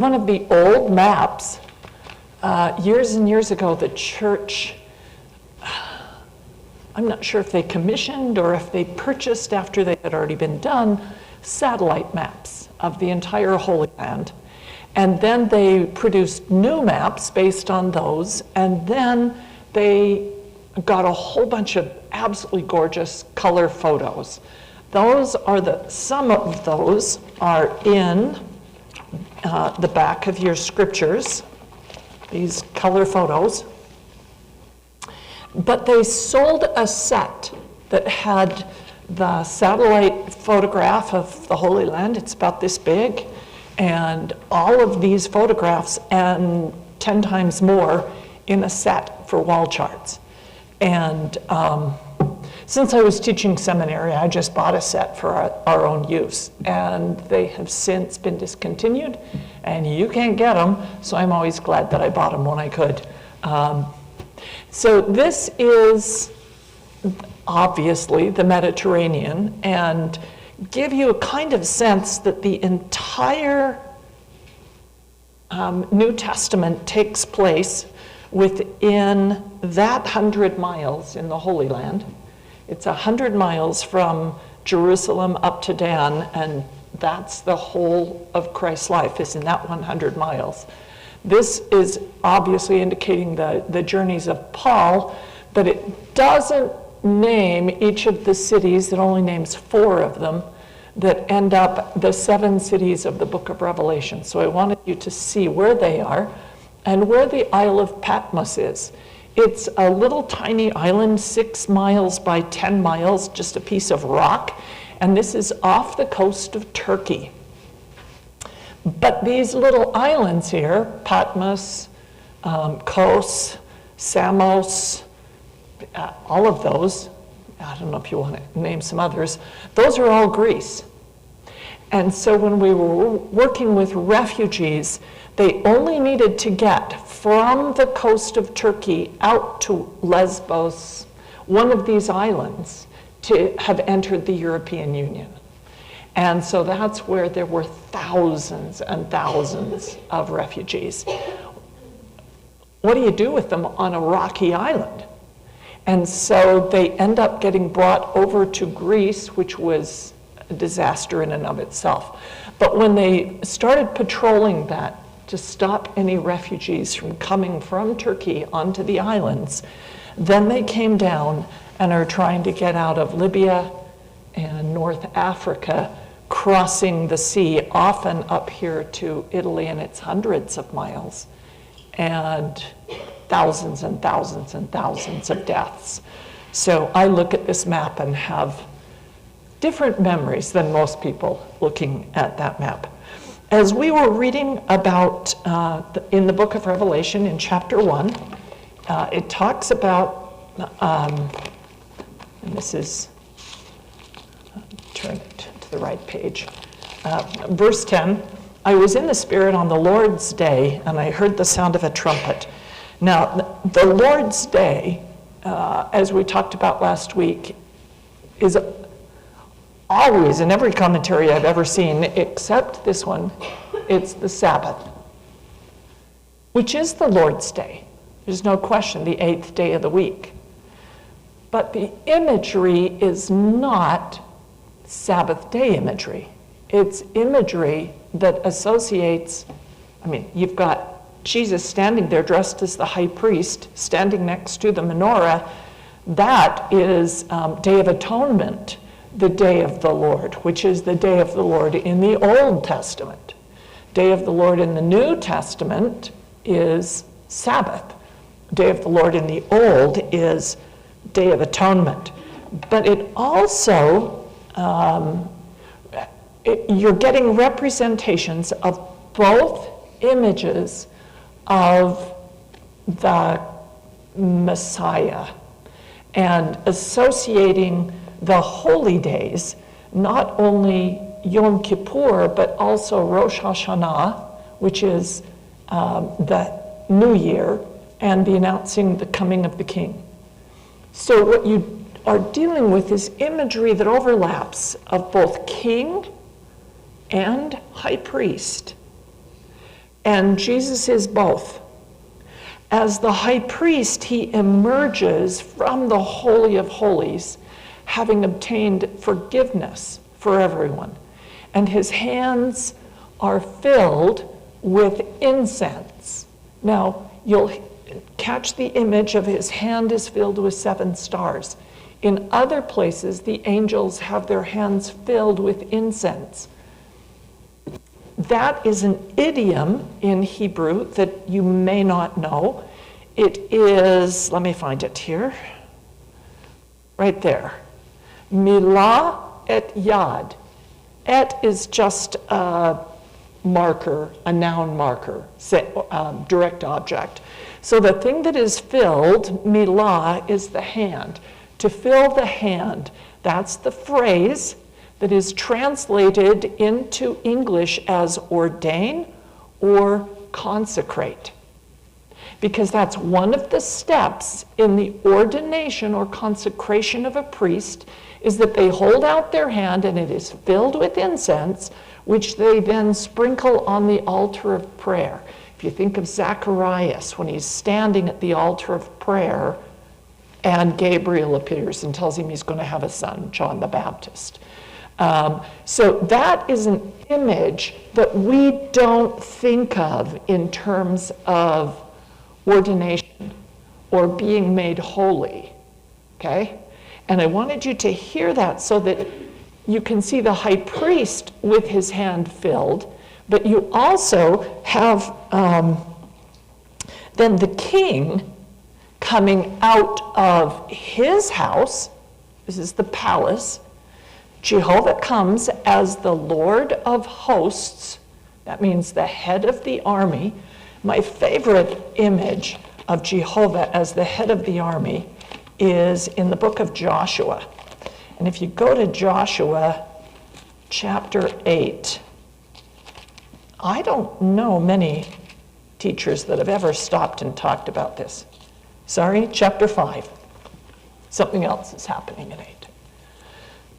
One of the old maps, years and years ago, the church, I'm not sure if they commissioned or if they purchased after they had already been done, satellite maps of the entire Holy Land. And then they produced new maps based on those, and then they got a whole bunch of absolutely gorgeous color photos. Some of those are in the back of your scriptures, these color photos. But they sold a set that had the satellite photograph of the Holy Land. It's about this big, and all of these photographs and 10 times more in a set for wall charts. And since I was teaching seminary, I just bought a set for our own use, and they have since been discontinued, and you can't get them, so I'm always glad that I bought them when I could. So this is obviously the Mediterranean, and give you a kind of sense that the entire New Testament takes place within that 100 miles in the Holy Land. It's 100 miles from Jerusalem up to Dan, and that's the whole of Christ's life is in that 100 miles. This is obviously indicating the journeys of Paul, but it doesn't name each of the cities. It only names 4 of them that end up the 7 cities of the book of Revelation. So I wanted you to see where they are and where the Isle of Patmos is. It's a little tiny island, 6 miles by 10 miles, just a piece of rock, and this is off the coast of Turkey. But these little islands here, Patmos, Kos, Samos, all of those, I don't know if you want to name some others, those are all Greece. And so when we were working with refugees, they only needed to get from the coast of Turkey out to Lesbos, one of these islands, to have entered the European Union. And so that's where there were thousands and thousands of refugees. What do you do with them on a rocky island? And so they end up getting brought over to Greece, which was a disaster in and of itself. But when they started patrolling that to stop any refugees from coming from Turkey onto the islands, then they came down and are trying to get out of Libya and North Africa, crossing the sea, often up here to Italy, and it's hundreds of miles, and thousands and thousands and thousands of deaths. So I look at this map and have different memories than most people looking at that map. As we were reading about in the book of Revelation in chapter 1, it talks about, and this is, turn it to the right page, verse 10, I was in the Spirit on the Lord's day, and I heard the sound of a trumpet. Now, the Lord's day, as we talked about last week, is always, in every commentary I've ever seen, except this one, it's the Sabbath, which is the Lord's day. There's no question, the 8th day of the week. But the imagery is not Sabbath day imagery. It's imagery that associates, you've got Jesus standing there dressed as the high priest, standing next to the menorah. That is Day of Atonement, the day of the Lord, which is the day of the Lord in the Old Testament. Day of the Lord in the New Testament is Sabbath. Day of the Lord in the Old is Day of Atonement. But it also, you're getting representations of both images of the Messiah and associating the holy days, not only Yom Kippur, but also Rosh Hashanah, which is the New Year, and the announcing the coming of the King. So what you are dealing with is imagery that overlaps of both king and high priest. And Jesus is both. As the high priest, he emerges from the Holy of Holies, having obtained forgiveness for everyone. And his hands are filled with incense. Now, you'll catch the image of his hand is filled with 7 stars. In other places, the angels have their hands filled with incense. That is an idiom in Hebrew that you may not know. It is, let me find it here, right there. Milah et yad. Et is just a marker, a noun marker, direct object. So the thing that is filled, milah, is the hand. To fill the hand, that's the phrase that is translated into English as ordain or consecrate. Because that's one of the steps in the ordination or consecration of a priest, is that they hold out their hand and it is filled with incense, which they then sprinkle on the altar of prayer. If you think of Zacharias when he's standing at the altar of prayer and Gabriel appears and tells him he's going to have a son, John the Baptist. So that is an image that we don't think of in terms of ordination or being made holy, okay? And I wanted you to hear that so that you can see the high priest with his hand filled, but you also have then the king coming out of his house. This is the palace. Jehovah comes as the Lord of hosts. That means the head of the army. My favorite image of Jehovah as the head of the army is in the book of Joshua. And if you go to Joshua chapter 8, I don't know many teachers that have ever stopped and talked about this. Sorry, chapter 5. Something else is happening at 8.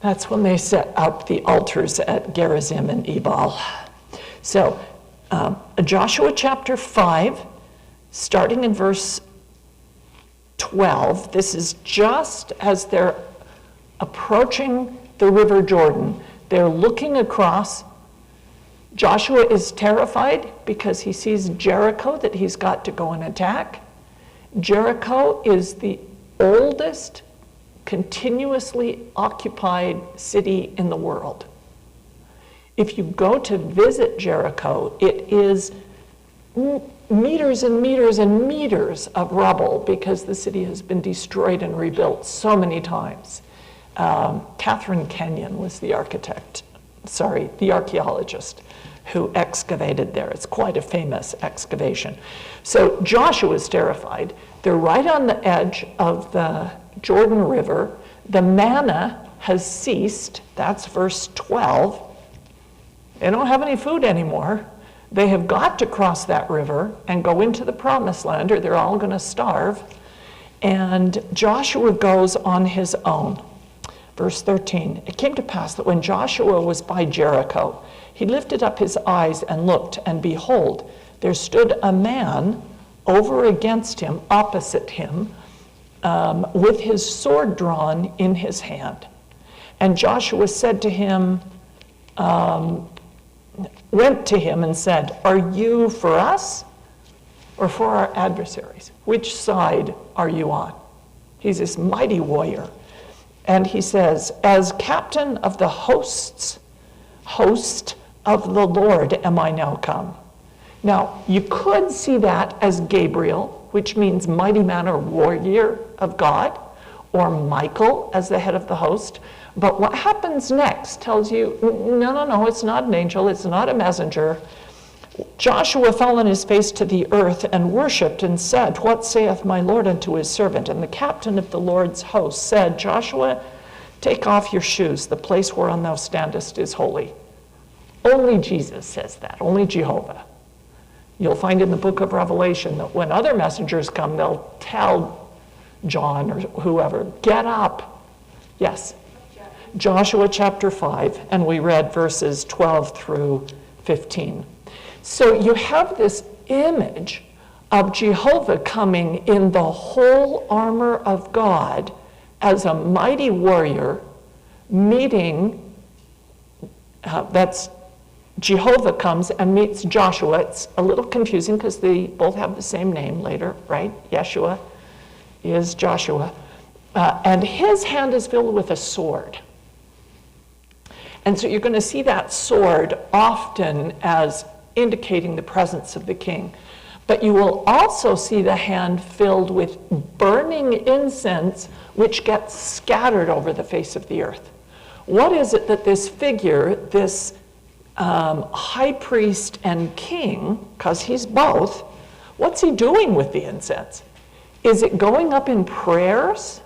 That's when they set up the altars at Gerizim and Ebal. So, Joshua chapter 5, starting in verse 12, this is just as they're approaching the river Jordan. They're looking across. Joshua is terrified because he sees Jericho that he's got to go and attack. Jericho is the oldest continuously occupied city in the world. If you go to visit Jericho, it is meters and meters and meters of rubble because the city has been destroyed and rebuilt so many times. Catherine Kenyon was the archaeologist who excavated there. It's quite a famous excavation. So Joshua is terrified. They're right on the edge of the Jordan River. The manna has ceased. That's verse 12. They don't have any food anymore. They have got to cross that river and go into the promised land or they're all going to starve. And Joshua goes on his own. Verse 13, it came to pass that when Joshua was by Jericho, he lifted up his eyes and looked, and behold, there stood a man over against him, opposite him, with his sword drawn in his hand. And Joshua said to him, went to him and said, "Are you for us or for our adversaries? Which side are you on?" He's this mighty warrior. And he says, "As captain of the host of the Lord am I now come." Now, you could see that as Gabriel, which means mighty man or warrior of God, or Michael as the head of the host. But what happens next tells you, no, it's not an angel, it's not a messenger. Joshua fell on his face to the earth and worshipped and said, "What saith my Lord unto his servant?" And the captain of the Lord's host said, "Joshua, take off your shoes. The place whereon thou standest is holy." Only Jesus says that, only Jehovah. You'll find in the book of Revelation that when other messengers come, they'll tell John or whoever, "Get up." Yes. Joshua chapter 5, and we read verses 12 through 15. So you have this image of Jehovah coming in the whole armor of God as a mighty warrior meeting, that's Jehovah comes and meets Joshua. It's a little confusing because they both have the same name later, right? Yeshua is Joshua. And his hand is filled with a sword. And so you're going to see that sword often as indicating the presence of the king. But you will also see the hand filled with burning incense, which gets scattered over the face of the earth. What is it that this figure, this high priest and king, because he's both, what's he doing with the incense? Is it going up in prayers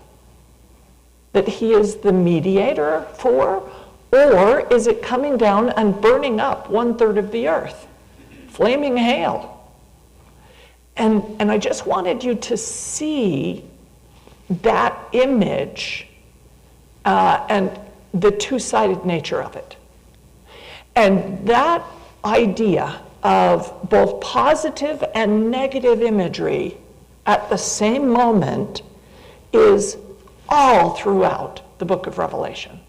that he is the mediator for? Or is it coming down and burning up 1/3 of the earth? Flaming hail. And I just wanted you to see that image and the two-sided nature of it. And that idea of both positive and negative imagery at the same moment is all throughout the book of Revelation.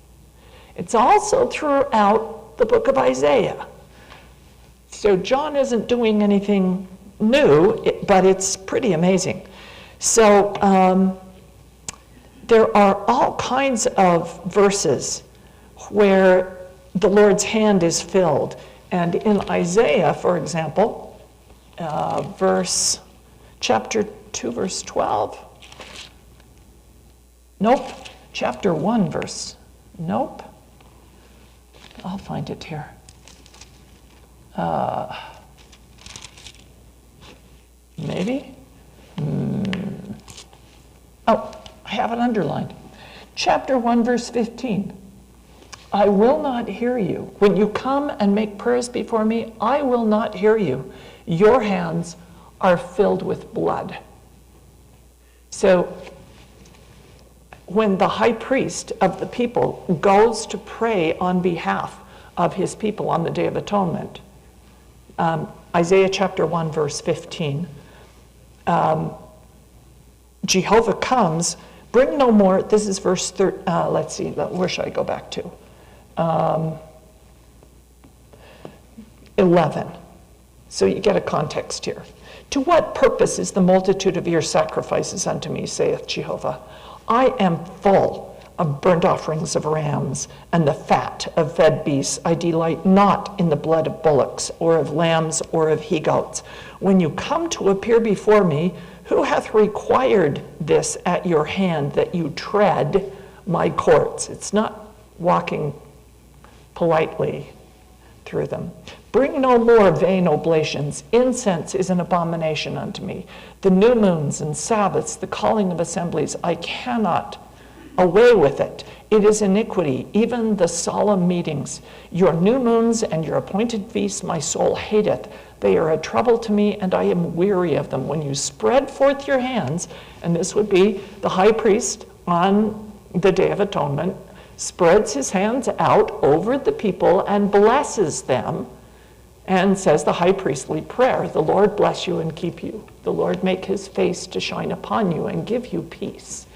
It's also throughout the book of Isaiah. So John isn't doing anything new, but it's pretty amazing. So there are all kinds of verses where the Lord's hand is filled. And in Isaiah, for example, chapter 2, verse 12. Nope. Chapter 1, verse. Nope. I'll find it here. Maybe? Oh, I have it underlined. Chapter 1, verse 15. I will not hear you. When you come and make prayers before me, I will not hear you. Your hands are filled with blood. So when the high priest of the people goes to pray on behalf of his people on the Day of Atonement, Isaiah chapter 1, verse 15, Jehovah comes, bring no more, this is verse 13, let's see, where should I go back to? 11. So you get a context here. To what purpose is the multitude of your sacrifices unto me, saith Jehovah? I am full of burnt offerings of rams and the fat of fed beasts. I delight not in the blood of bullocks or of lambs or of he-goats. When you come to appear before me, who hath required this at your hand that you tread my courts? It's not walking politely through them. Bring no more vain oblations. Incense is an abomination unto me. The new moons and Sabbaths, the calling of assemblies, I cannot away with it. It is iniquity, even the solemn meetings. Your new moons and your appointed feasts my soul hateth. They are a trouble to me, and I am weary of them. When you spread forth your hands, and this would be the high priest on the Day of Atonement, spreads his hands out over the people and blesses them, and says the high priestly prayer, the Lord bless you and keep you. The Lord make his face to shine upon you and give you peace.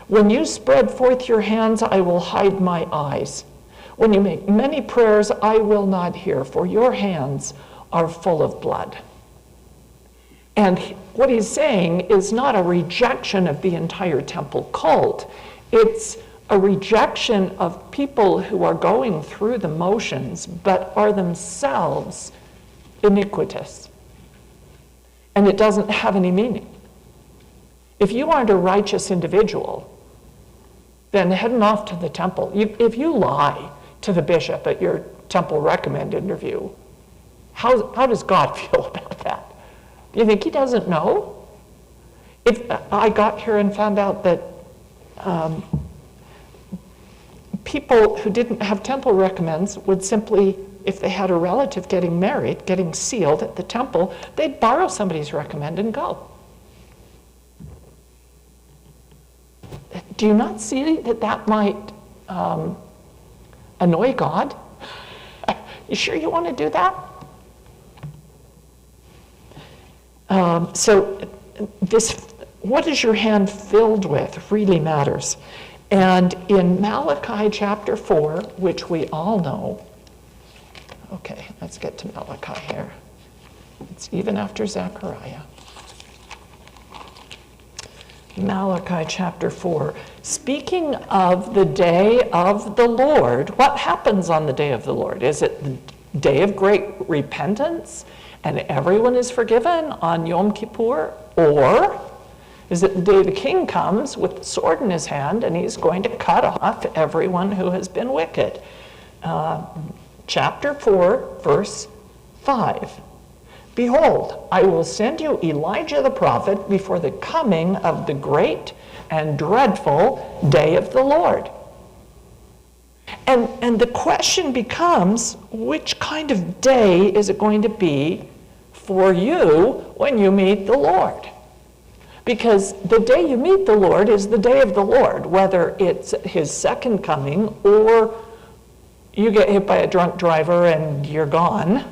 When you spread forth your hands, I will hide my eyes. When you make many prayers, I will not hear, for your hands are full of blood. And what he's saying is not a rejection of the entire temple cult. It's a rejection of people who are going through the motions, but are themselves iniquitous. And it doesn't have any meaning. If you aren't a righteous individual, then heading off to the temple, if you lie to the bishop at your temple recommend interview, how does God feel about that? Do you think he doesn't know? If I got here and found out that people who didn't have temple recommends would simply, if they had a relative getting married, getting sealed at the temple, they'd borrow somebody's recommend and go. Do you not see that that might annoy God? You sure you want to do that? So this, what is your hand filled with, really matters. And in Malachi chapter 4, which we all know, okay, let's get to Malachi here. It's even after Zechariah. Malachi chapter 4. Speaking of the day of the Lord, what happens on the day of the Lord? Is it the day of great repentance and everyone is forgiven on Yom Kippur? Or is it the day the king comes with the sword in his hand and he's going to cut off everyone who has been wicked? Chapter 4, verse 5. Behold, I will send you Elijah the prophet before the coming of the great and dreadful day of the Lord. And the question becomes, which kind of day is it going to be for you when you meet the Lord? Because the day you meet the Lord is the day of the Lord, whether it's his second coming or you get hit by a drunk driver and you're gone.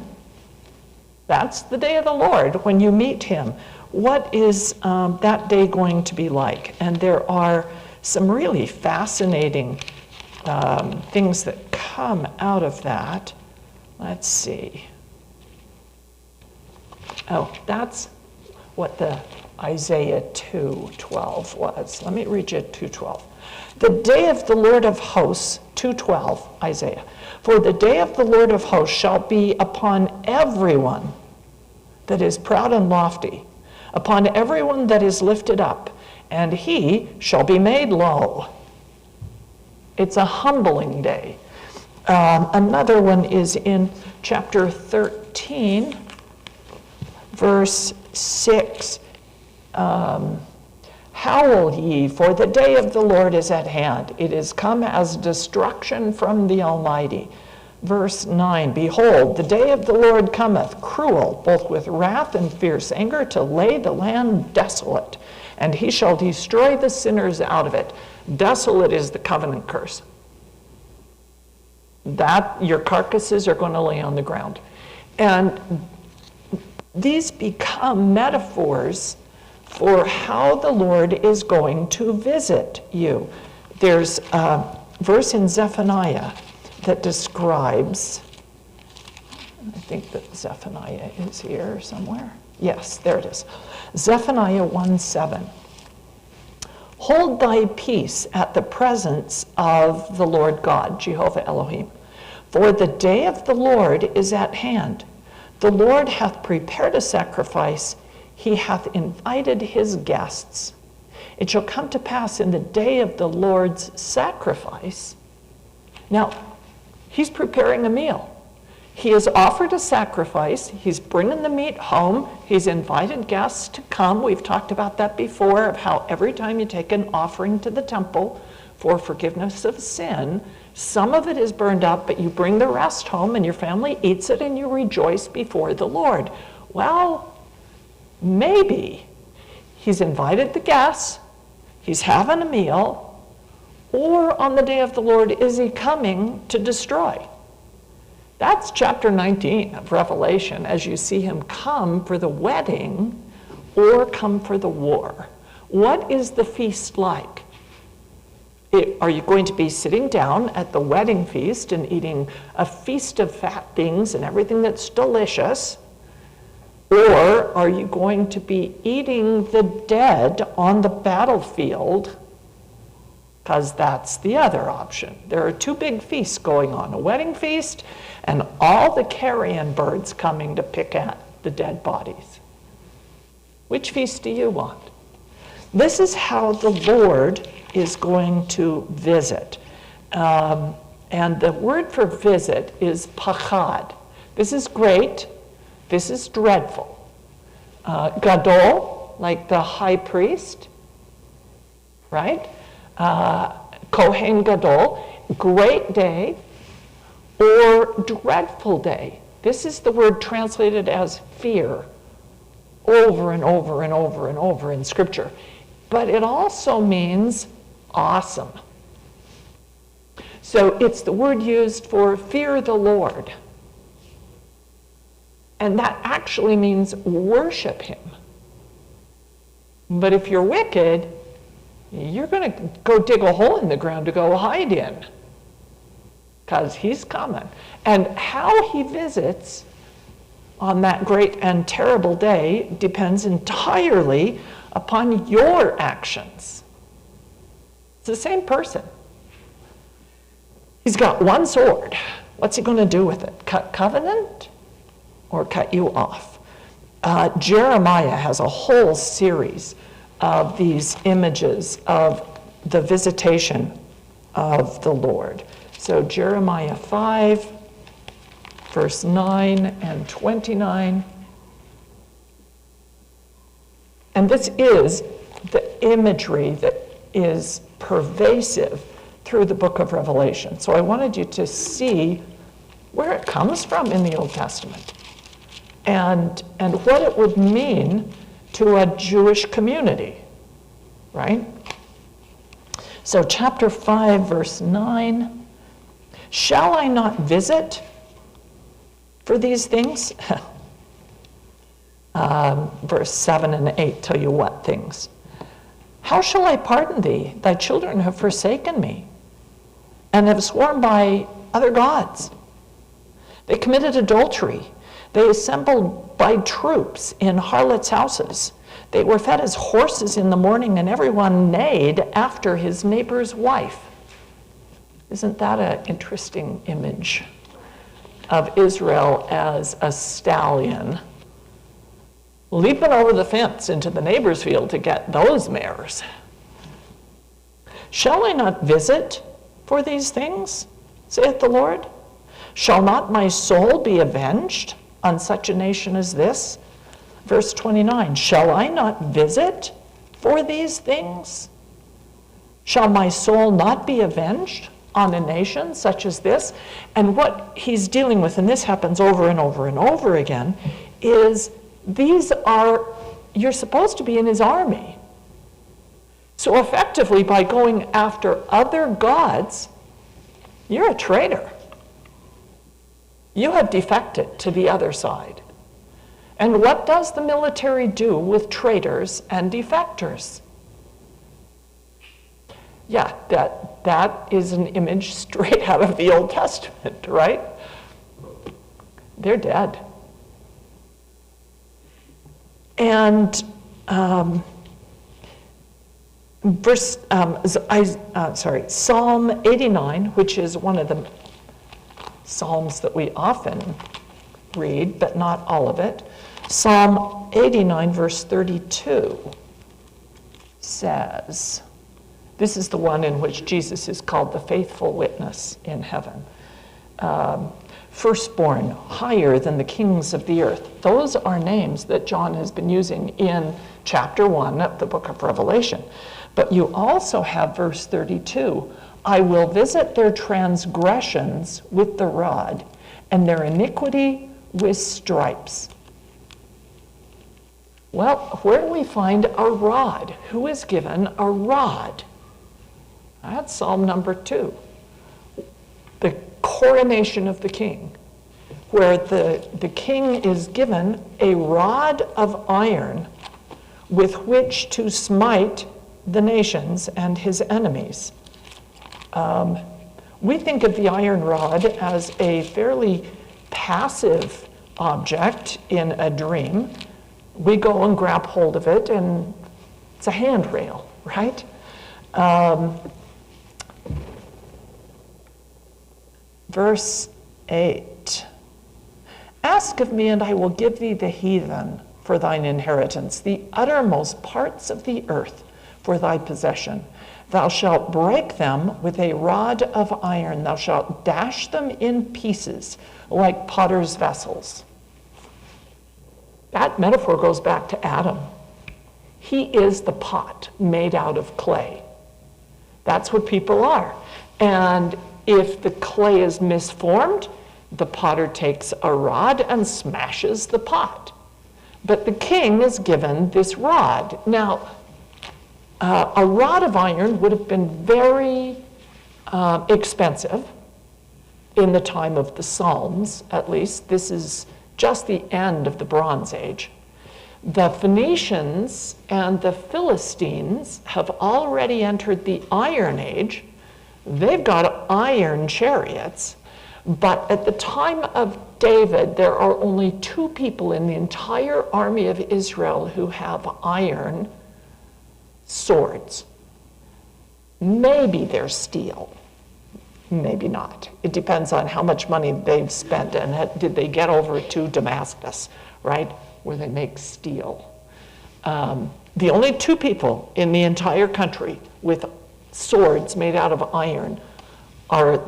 That's the day of the Lord when you meet him. What is that day going to be like? And there are some really fascinating things that come out of that. Let's see. Oh, that's what the Isaiah 2:12 was. Let me read you 2:12. The day of the Lord of hosts, 2:12, Isaiah. For the day of the Lord of hosts shall be upon everyone that is proud and lofty, upon everyone that is lifted up, and he shall be made low. It's a humbling day. Another one is in chapter 13, verse 6. Howl ye, for the day of the Lord is at hand. It is come as destruction from the Almighty. Verse 9, behold, the day of the Lord cometh, cruel, both with wrath and fierce anger, to lay the land desolate, and he shall destroy the sinners out of it. Desolate is the covenant curse. That your carcasses are going to lay on the ground. And these become metaphors for how the Lord is going to visit you. There's a verse in Zephaniah that describes, I think that Zephaniah is here somewhere. Yes, there it is. Zephaniah 1:7. Hold thy peace at the presence of the Lord God, Jehovah Elohim. For the day of the Lord is at hand. The Lord hath prepared a sacrifice. He hath invited his guests. It shall come to pass in the day of the Lord's sacrifice. Now, he's preparing a meal. He has offered a sacrifice. He's bringing the meat home. He's invited guests to come. We've talked about that before, of how every time you take an offering to the temple for forgiveness of sin, some of it is burned up, but you bring the rest home and your family eats it and you rejoice before the Lord. Well, maybe he's invited the guests, he's having a meal, or on the day of the Lord, is he coming to destroy? That's chapter 19 of Revelation, as you see him come for the wedding or come for the war. What is the feast like? Are you going to be sitting down at the wedding feast and eating a feast of fat things and everything that's delicious? Or are you going to be eating the dead on the battlefield? Because that's the other option. There are two big feasts going on, a wedding feast and all the carrion birds coming to pick at the dead bodies. Which feast do you want? This is how the Lord is going to visit. And the word for visit is pachad. This is great. This is dreadful. Gadol, like the high priest, right? Kohen Gadol, great day or dreadful day. This is the word translated as fear over and over and over and over in Scripture. But it also means awesome. So it's the word used for fear the Lord. And that actually means worship him. But if you're wicked, you're going to go dig a hole in the ground to go hide in, because he's coming. And how he visits on that great and terrible day depends entirely upon your actions. It's the same person. He's got one sword. What's he going to do with it? Cut covenant or cut you off? Jeremiah has a whole series of these images of the visitation of the Lord. So Jeremiah 5, verse 9 and 29. And this is the imagery that is pervasive through the book of Revelation. So I wanted you to see where it comes from in the Old Testament and what it would mean to a Jewish community, right? So chapter 5, verse 9, shall I not visit for these things? Verse 7 and 8 tell you what things. How shall I pardon thee? Thy children have forsaken me and have sworn by other gods. They committed adultery. They assembled by troops in harlots' houses. They were fed as horses in the morning, and everyone neighed after his neighbor's wife. Isn't that an interesting image of Israel as a stallion leaping over the fence into the neighbor's field to get those mares? Shall I not visit for these things, saith the Lord? Shall not my soul be avenged on such a nation as this? Verse 29, shall I not visit for these things? Shall my soul not be avenged on a nation such as this? And what he's dealing with, and this happens over and over and over again, is you're supposed to be in his army. So effectively, by going after other gods, you're a traitor. You have defected to the other side. And what does the military do with traitors and defectors? Yeah, that is an image straight out of the Old Testament, right? They're dead. And Psalm 89, which is one of the Psalms that we often read, but not all of it. Psalm 89, verse 32 says, this is the one in which Jesus is called the faithful witness in heaven. Firstborn, higher than the kings of the earth. Those are names that John has been using in chapter 1 of the book of Revelation. But you also have verse 32, I will visit their transgressions with the rod, and their iniquity with stripes. Well, where do we find a rod? Who is given a rod? That's Psalm number 2. The coronation of the king, where the king is given a rod of iron with which to smite the nations and his enemies. We think of the iron rod as a fairly passive object in a dream. We go and grab hold of it, and it's a handrail, right? Verse 8, ask of me, and I will give thee the heathen for thine inheritance, the uttermost parts of the earth for thy possession. Thou shalt break them with a rod of iron. Thou shalt dash them in pieces like potter's vessels. That metaphor goes back to Adam. He is the pot made out of clay. That's what people are. And if the clay is misformed, the potter takes a rod and smashes the pot. But the king is given this rod. Now, a rod of iron would have been very expensive in the time of the Psalms, at least. This is just the end of the Bronze Age. The Phoenicians and the Philistines have already entered the Iron Age. They've got iron chariots, but at the time of David, there are only 2 people in the entire army of Israel who have iron swords. Maybe they're steel, maybe not. It depends on how much money they've spent and did they get over to Damascus, right, where they make steel. The only 2 people in the entire country with swords made out of iron are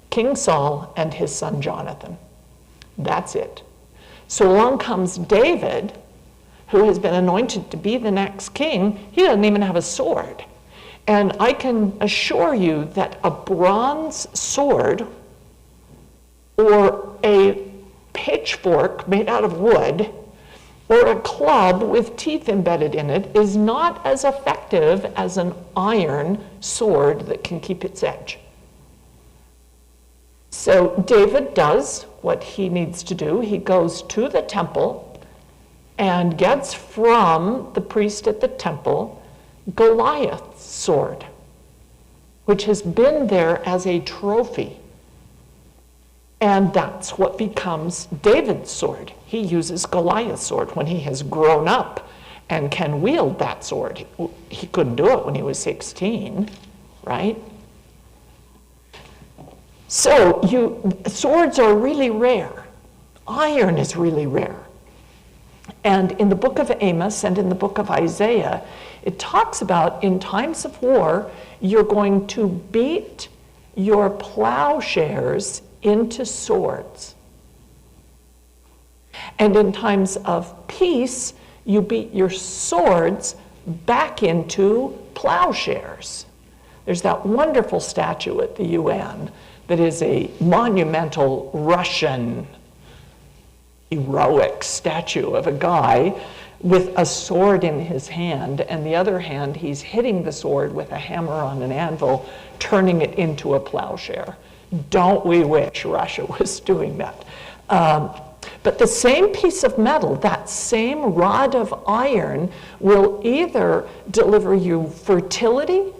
King Saul and his son Jonathan. That's it. So along comes David, who has been anointed to be the next king. He doesn't even have a sword. And I can assure you that a bronze sword or a pitchfork made out of wood or a club with teeth embedded in it is not as effective as an iron sword that can keep its edge. So David does what he needs to do. He goes to the temple and gets from the priest at the temple Goliath's sword, which has been there as a trophy. And that's what becomes David's sword. He uses Goliath's sword when he has grown up and can wield that sword. He couldn't do it when he was 16, right? So swords are really rare. Iron is really rare. And in the book of Amos and in the book of Isaiah, it talks about in times of war, you're going to beat your plowshares into swords. And in times of peace, you beat your swords back into plowshares. There's that wonderful statue at the UN that is a monumental Russian heroic statue of a guy with a sword in his hand, and the other hand he's hitting the sword with a hammer on an anvil, turning it into a plowshare. Don't we wish Russia was doing that? But the same piece of metal, that same rod of iron, will either deliver you fertility,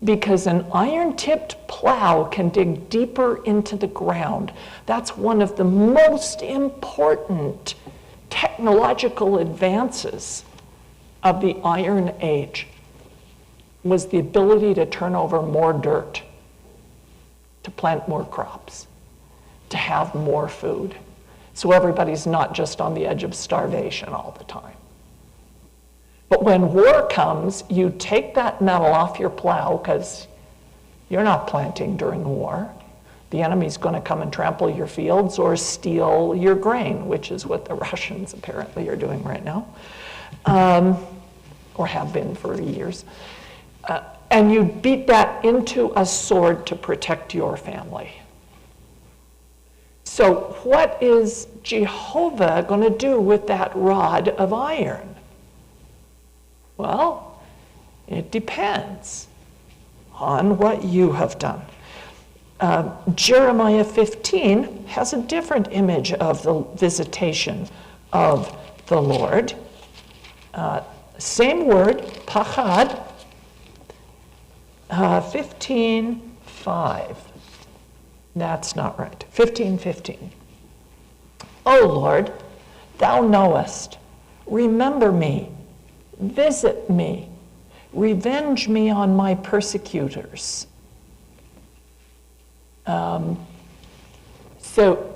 because an iron-tipped plow can dig deeper into the ground. That's one of the most important technological advances of the Iron Age, was the ability to turn over more dirt, to plant more crops, to have more food. So everybody's not just on the edge of starvation all the time. But when war comes, you take that metal off your plow because you're not planting during war. The enemy's going to come and trample your fields or steal your grain, which is what the Russians apparently are doing right now, or have been for years. And you beat that into a sword to protect your family. So what is Jehovah going to do with that rod of iron? Well, it depends on what you have done. Jeremiah 15 has a different image of the visitation of the Lord. Same word, pachad, 15:5. That's not right. 15:15. O Lord, thou knowest, remember me, visit me, revenge me on my persecutors. So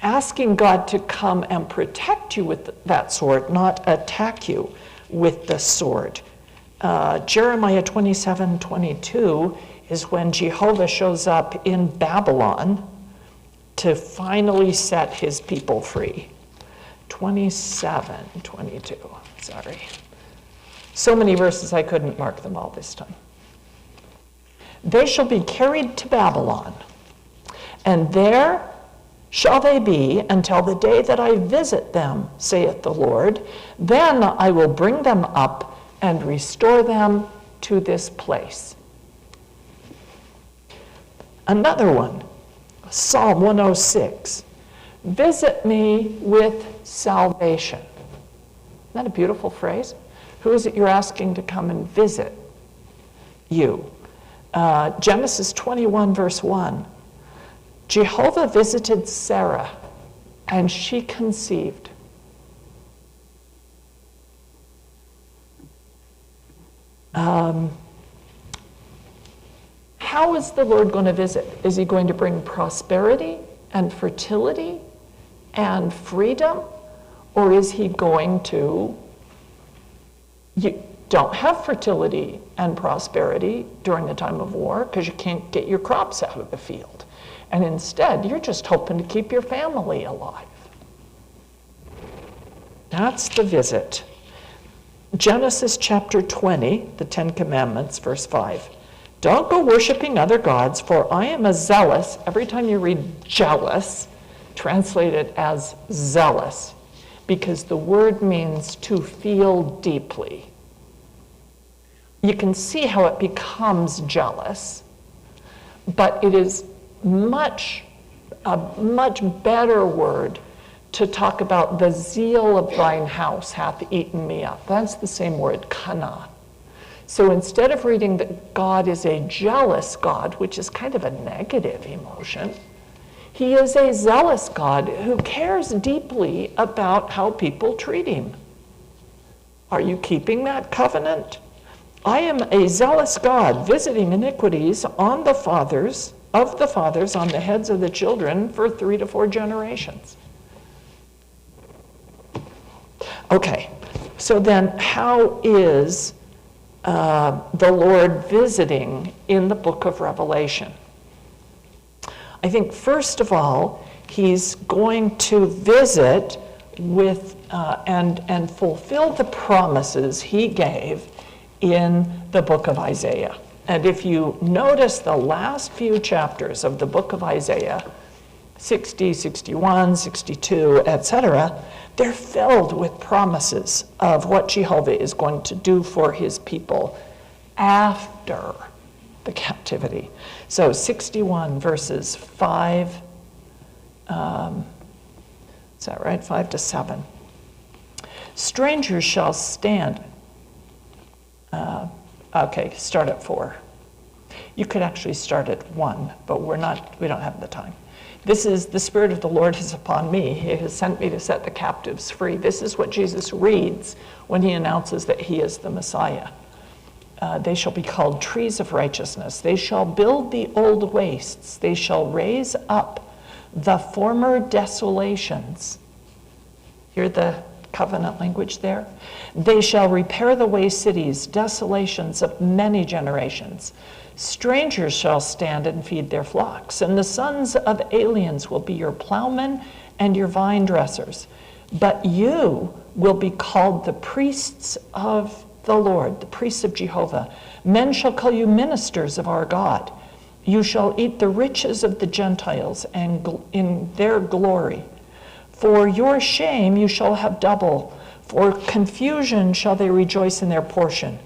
asking God to come and protect you with that sword, not attack you with the sword. Jeremiah 27:22 is when Jehovah shows up in Babylon to finally set his people free. 27:22, sorry. So many verses I couldn't mark them all this time. They shall be carried to Babylon, and there shall they be until the day that I visit them, saith the Lord. Then I will bring them up and restore them to this place. Another one, Psalm 106. Visit me with salvation. Isn't that a beautiful phrase? Who is it you're asking to come and visit you? Genesis 21, verse 1. Jehovah visited Sarah, and she conceived. How is the Lord going to visit? Is he going to bring prosperity and fertility and freedom? Or is he going to, you don't have fertility and prosperity during a time of war because you can't get your crops out of the field. And instead, you're just hoping to keep your family alive. That's the visit. Genesis chapter 20, the Ten Commandments, verse 5. Don't go worshiping other gods, for I am a zealous. Every time you read jealous, translate it as zealous, because the word means to feel deeply. You can see how it becomes jealous, but it is a much better word to talk about the zeal of thine house hath eaten me up. That's the same word, kana. So instead of reading that God is a jealous God, which is kind of a negative emotion, he is a zealous God who cares deeply about how people treat him. Are you keeping that covenant? I am a zealous God, visiting iniquities on the fathers, on the heads of the children for 3 to 4 generations. Okay, so then how is the Lord visiting in the book of Revelation? I think first of all, he's going to visit with and fulfill the promises he gave in the book of Isaiah. And if you notice the last few chapters of the book of Isaiah, 60, 61, 62, etc., they're filled with promises of what Jehovah is going to do for his people after the captivity. So 61 verses 5, is that right? 5 to 7. Strangers shall stand. Okay, start at 4. You could actually start at 1, but we don't have the time. This is, the Spirit of the Lord is upon me. He has sent me to set the captives free. This is what Jesus reads when he announces that he is the Messiah. They shall be called trees of righteousness. They shall build the old wastes. They shall raise up the former desolations. Hear the covenant language there? They shall repair the waste cities, desolations of many generations. Strangers shall stand and feed their flocks, and the sons of aliens will be your plowmen and your vine dressers. But you will be called the priests of the Lord, the priests of Jehovah. Men shall call you ministers of our God. You shall eat the riches of the Gentiles and in their glory. For your shame you shall have double. For confusion shall they rejoice in their portion.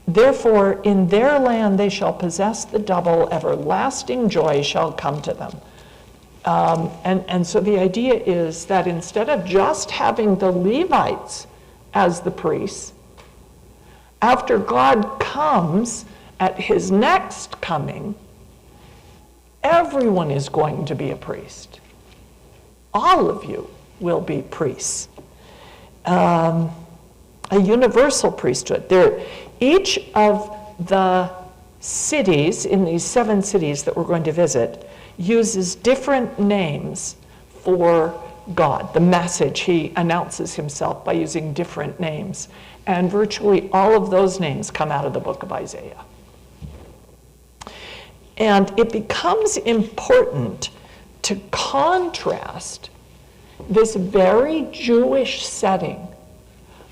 Therefore, in their land they shall possess the double. Everlasting joy shall come to them. And so the idea is that instead of just having the Levites as the priests, after God comes at his next coming, everyone is going to be a priest. All of you will be priests. A universal priesthood. Each of the cities in these 7 cities that we're going to visit uses different names for God. The message, he announces himself by using different names. And virtually all of those names come out of the book of Isaiah. And it becomes important to contrast this very Jewish setting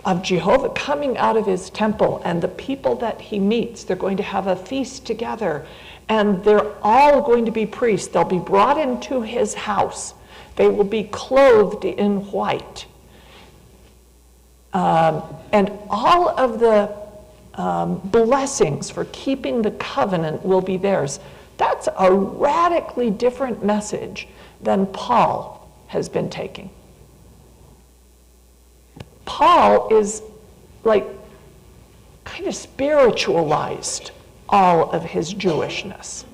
of Jehovah coming out of his temple and the people that he meets. They're going to have a feast together, and they're all going to be priests. They'll be brought into his house. They will be clothed in white. And all of the blessings for keeping the covenant will be theirs. That's a radically different message than Paul has been taking. Paul is like kind of spiritualized all of his Jewishness.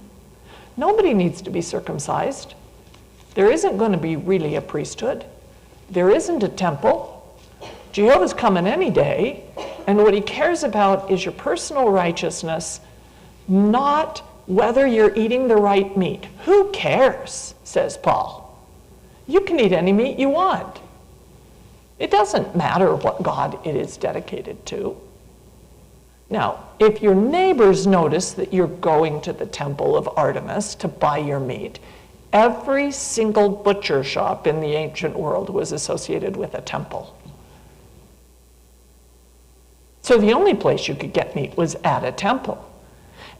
Nobody needs to be circumcised. There isn't going to be really a priesthood. There isn't a temple. Jehovah's coming any day, and what he cares about is your personal righteousness, not whether you're eating the right meat. Who cares, says Paul. You can eat any meat you want. It doesn't matter what God it is dedicated to. Now, if your neighbors notice that you're going to the temple of Artemis to buy your meat, every single butcher shop in the ancient world was associated with a temple. So the only place you could get meat was at a temple.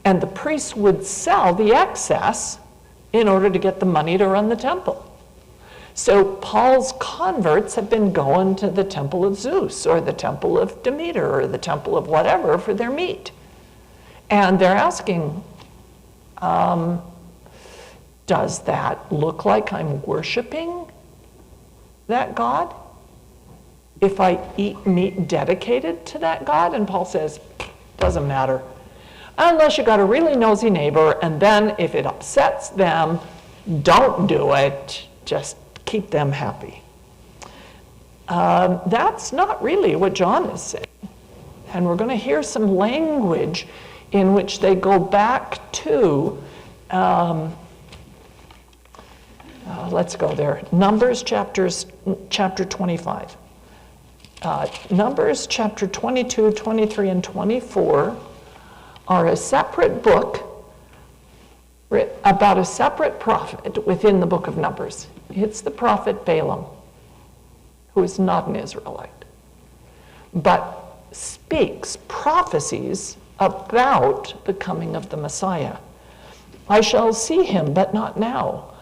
And the priests would sell the excess in order to get the money to run the temple. So Paul's converts have been going to the temple of Zeus or the temple of Demeter or the temple of whatever for their meat. And they're asking, does that look like I'm worshiping that God if I eat meat dedicated to that God? And Paul says, doesn't matter. Unless you got a really nosy neighbor, and then if it upsets them, don't do it. Just keep them happy. That's not really what John is saying. And we're going to hear some language in which they go back to, let's go there, Numbers chapter 25. Numbers chapter 22, 23, and 24 are a separate book about a separate prophet within the book of Numbers. It's the prophet Balaam, who is not an Israelite, but speaks prophecies about the coming of the Messiah. I shall see him, but not now.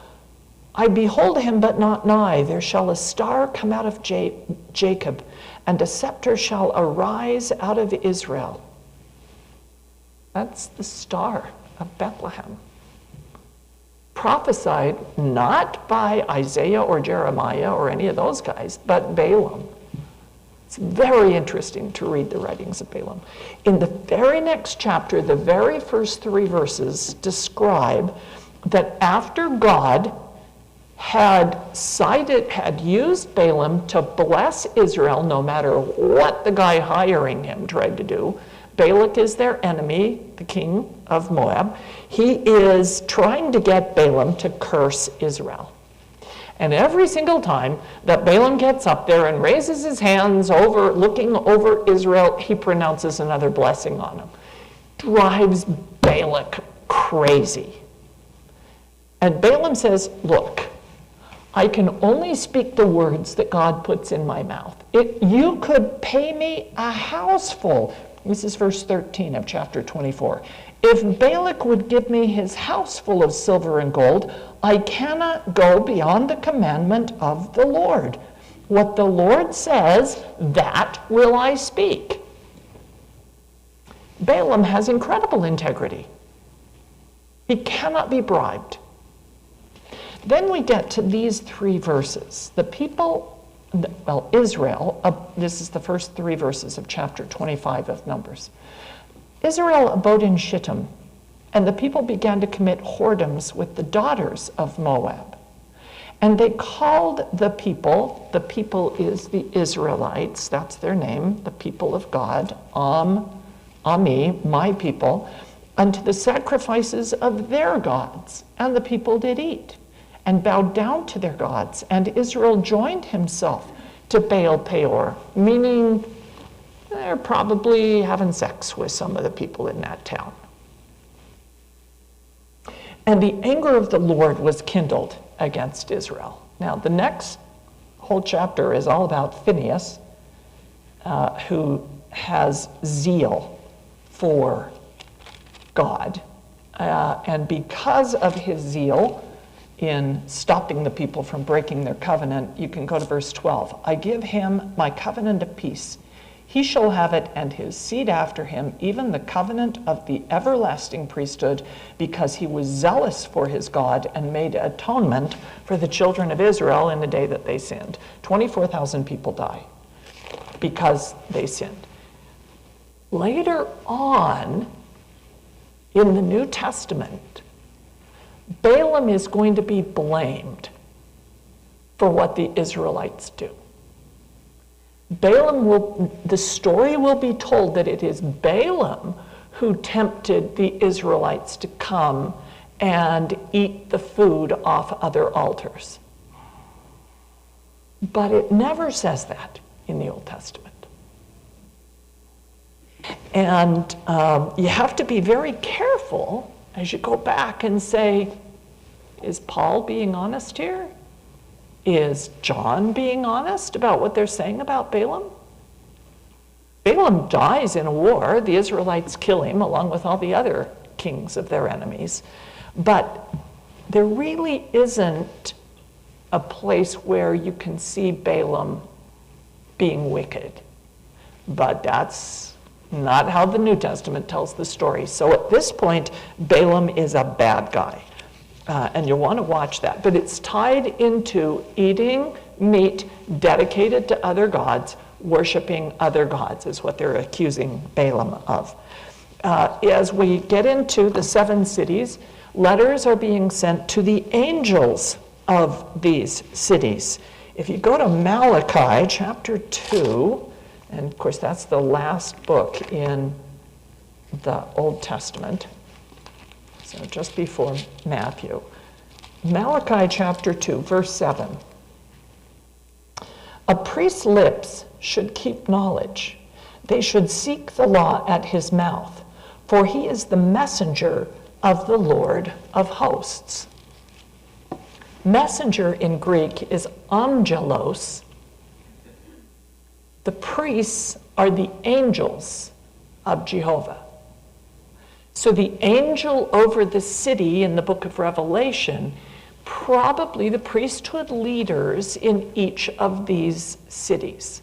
I behold him, but not nigh. There shall a star come out of Jacob, and a scepter shall arise out of Israel. That's the star of Bethlehem. Prophesied not by Isaiah or Jeremiah or any of those guys, but Balaam. It's very interesting to read the writings of Balaam. In the very next chapter, the very first 3 verses describe that after God had used Balaam to bless Israel, no matter what the guy hiring him tried to do. Balak is their enemy, the king of Moab. He is trying to get Balaam to curse Israel. And every single time that Balaam gets up there and raises his hands over, looking over Israel, he pronounces another blessing on him. Drives Balak crazy. And Balaam says, look, I can only speak the words that God puts in my mouth. You could pay me a house full. This is verse 13 of chapter 24. If Balak would give me his house full of silver and gold, I cannot go beyond the commandment of the Lord. What the Lord says, that will I speak. Balaam has incredible integrity. He cannot be bribed. Then we get to these 3 verses. The people, well, Israel, this is the first 3 verses of chapter 25 of Numbers. Israel abode in Shittim, and the people began to commit whoredoms with the daughters of Moab. And they called the people is the Israelites, that's their name, the people of God, Ami, my people, unto the sacrifices of their gods. And the people did eat, and bowed down to their gods. And Israel joined himself to Baal Peor, meaning they're probably having sex with some of the people in that town. And the anger of the Lord was kindled against Israel. Now, the next whole chapter is all about Phinehas, who has zeal for God. And because of his zeal in stopping the people from breaking their covenant, you can go to verse 12. I give him my covenant of peace. He shall have it, and his seed after him, even the covenant of the everlasting priesthood, because he was zealous for his God and made atonement for the children of Israel in the day that they sinned. 24,000 people die. because they sinned. Later on in the New Testament, Balaam is going to be blamed for what the Israelites do. The story will be told that it is Balaam who tempted the Israelites to come and eat the food off other altars. But it never says that in the Old Testament. And you have to be very careful as you go back and say, is Paul being honest here? Is John being honest about what they're saying about Balaam? Balaam dies in a war. The Israelites kill him along with all the other kings of their enemies. But there really isn't a place where you can see Balaam being wicked. But that's not how the New Testament tells the story. So at this point, Balaam is a bad guy. And you'll want to watch that. But it's tied into eating meat dedicated to other gods, worshiping other gods, is what they're accusing Balaam of. As we get into the 7 cities, letters are being sent to the angels of these cities. If you go to Malachi chapter 2, and of course that's the last book in the Old Testament, so just before Matthew. Malachi chapter 2, verse 7. A priest's lips should keep knowledge. They should seek the law at his mouth, for he is the messenger of the Lord of hosts. Messenger in Greek is angelos. The priests are the angels of Jehovah. So the angel over the city in the book of Revelation, probably the priesthood leaders in each of these cities.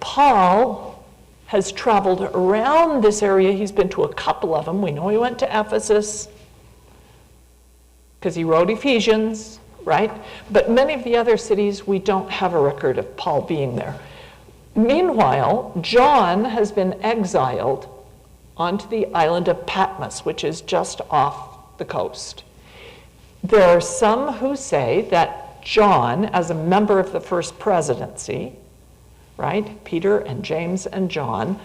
Paul has traveled around this area. He's been to a couple of them. We know he went to Ephesus because he wrote Ephesians, right? But many of the other cities, we don't have a record of Paul being there. Meanwhile, John has been exiled onto the island of Patmos, which is just off the coast. There are some who say that John, as a member of the first presidency, right, Peter and James and John,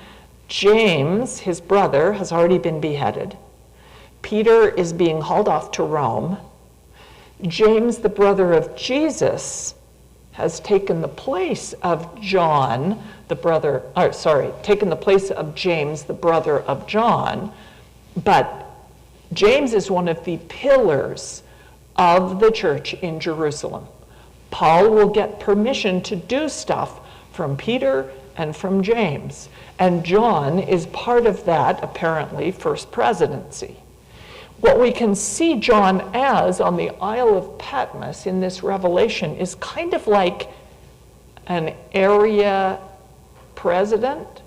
James, his brother, has already been beheaded. Peter is being hauled off to Rome. James, the brother of Jesus, has taken the place of John, taken the place of James, the brother of John. But James is one of the pillars of the church in Jerusalem. Paul will get permission to do stuff from Peter and from James. And John is part of that, apparently, first presidency. What we can see John as on the Isle of Patmos in this Revelation is kind of like an area president,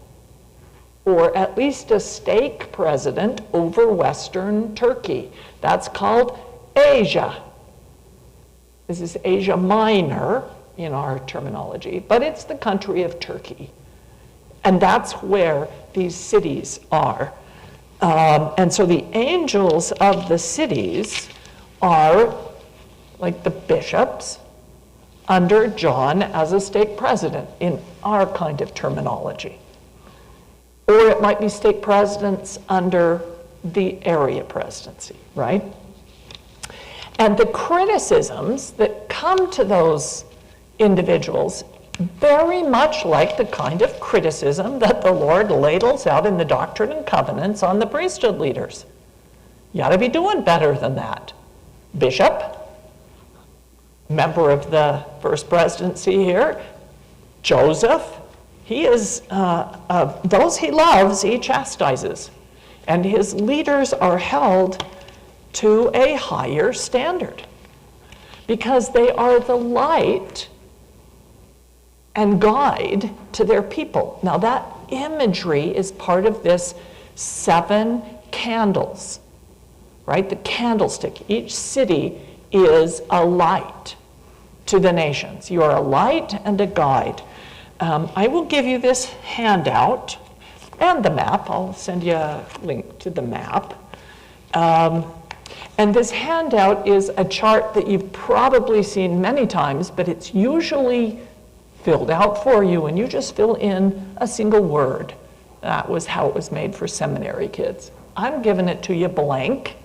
or at least a stake president over Western Turkey. That's called Asia. This is Asia Minor in our terminology, but it's the country of Turkey. And that's where these cities are. And so the angels of the cities are like the bishops under John as a stake president in our kind of terminology. Or it might be stake presidents under the area presidency, right? And the criticisms that come to those individuals, very much like the kind of criticism that the Lord ladles out in the Doctrine and Covenants on the priesthood leaders. You ought to be doing better than that. Bishop, member of the first presidency here, Joseph, he is, those he loves, he chastises. And his leaders are held to a higher standard because they are the light and guide to their people. Now that imagery is part of this 7 candles, right? The candlestick. Each city is a light to the nations. You are a light and a guide. I will give you this handout and the map. I'll send you a link to the map. And this handout is a chart that you've probably seen many times, but it's usually filled out for you, and you just fill in a single word. That was how it was made for seminary kids. I'm giving it to you blank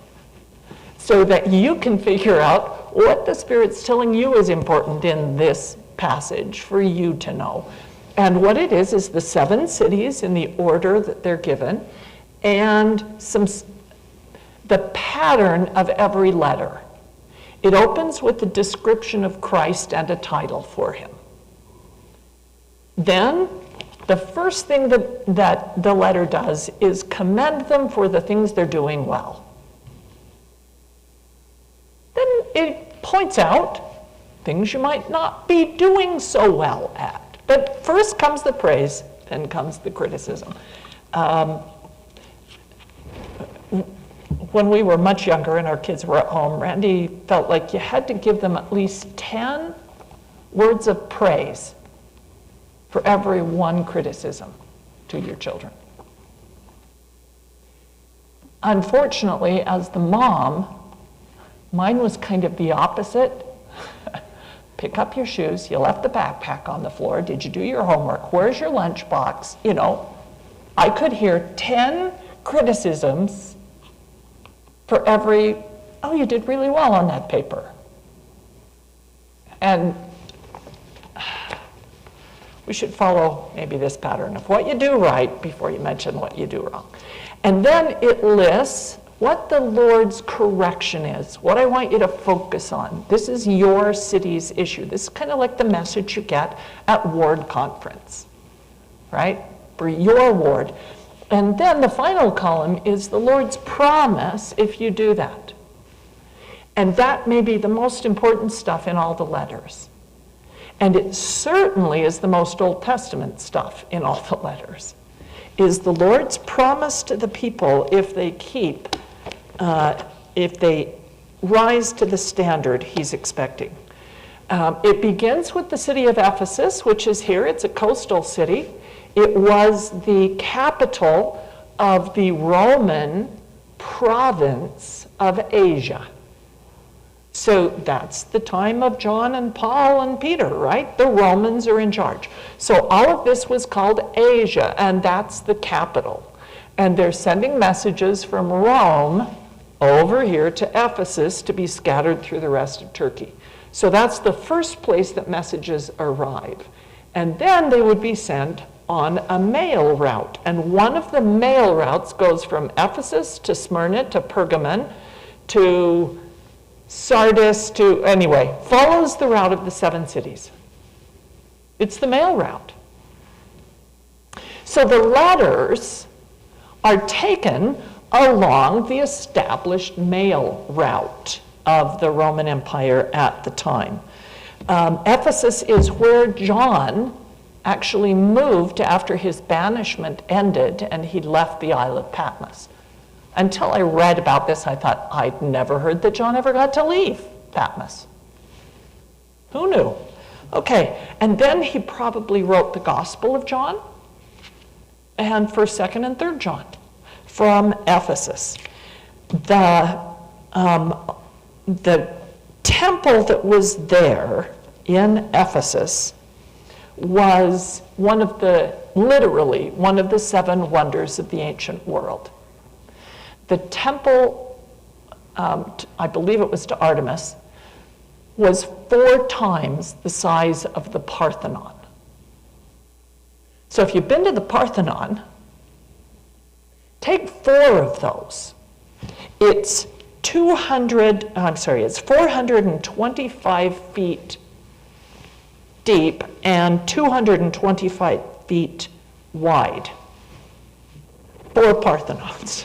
so that you can figure out what the Spirit's telling you is important in this passage for you to know. And what it is the 7 cities in the order that they're given, and the pattern of every letter. It opens with a description of Christ and a title for him. Then, the first thing that the letter does is commend them for the things they're doing well. Then it points out things you might not be doing so well at. But first comes the praise, then comes the criticism. When we were much younger and our kids were at home, Randy felt like you had to give them at least 10 words of praise for every one criticism to your children. Unfortunately, as the mom, mine was kind of the opposite. Pick up your shoes, you left the backpack on the floor, did you do your homework, where's your lunchbox? You know, I could hear 10 criticisms for every, oh, you did really well on that paper. And we should follow maybe this pattern of what you do right before you mention what you do wrong. And then it lists what the Lord's correction is, what I want you to focus on. This is your city's issue. This is kind of like the message you get at ward conference, right? For your ward. And then the final column is the Lord's promise if you do that. And that may be the most important stuff in all the letters. And it certainly is the most Old Testament stuff in all the letters, is the Lord's promise to the people if they rise to the standard he's expecting. It begins with the city of Ephesus, which is here. It's a coastal city. It was the capital of the Roman province of Asia. So that's the time of John and Paul and Peter, right? The Romans are in charge. So all of this was called Asia, and that's the capital. And they're sending messages from Rome over here to Ephesus to be scattered through the rest of Turkey. So that's the first place that messages arrive. And then they would be sent on a mail route. And one of the mail routes goes from Ephesus to Smyrna to Pergamon to Sardis to, anyway, follows the route of the 7 cities. It's the mail route. So the letters are taken along the established mail route of the Roman Empire at the time. Ephesus is where John actually moved after his banishment ended and he left the Isle of Patmos. Until I read about this, I thought, I'd never heard that John ever got to leave Patmos. Who knew? Okay, and then he probably wrote the Gospel of John and 1st, 2nd, and 3rd John from Ephesus. The temple that was there in Ephesus was literally one of the 7 wonders of the ancient world. The temple, I believe it was to Artemis, was 4 times the size of the Parthenon. So if you've been to the Parthenon, take 4 of those. It's 425 feet deep and 225 feet wide. 4 Parthenons.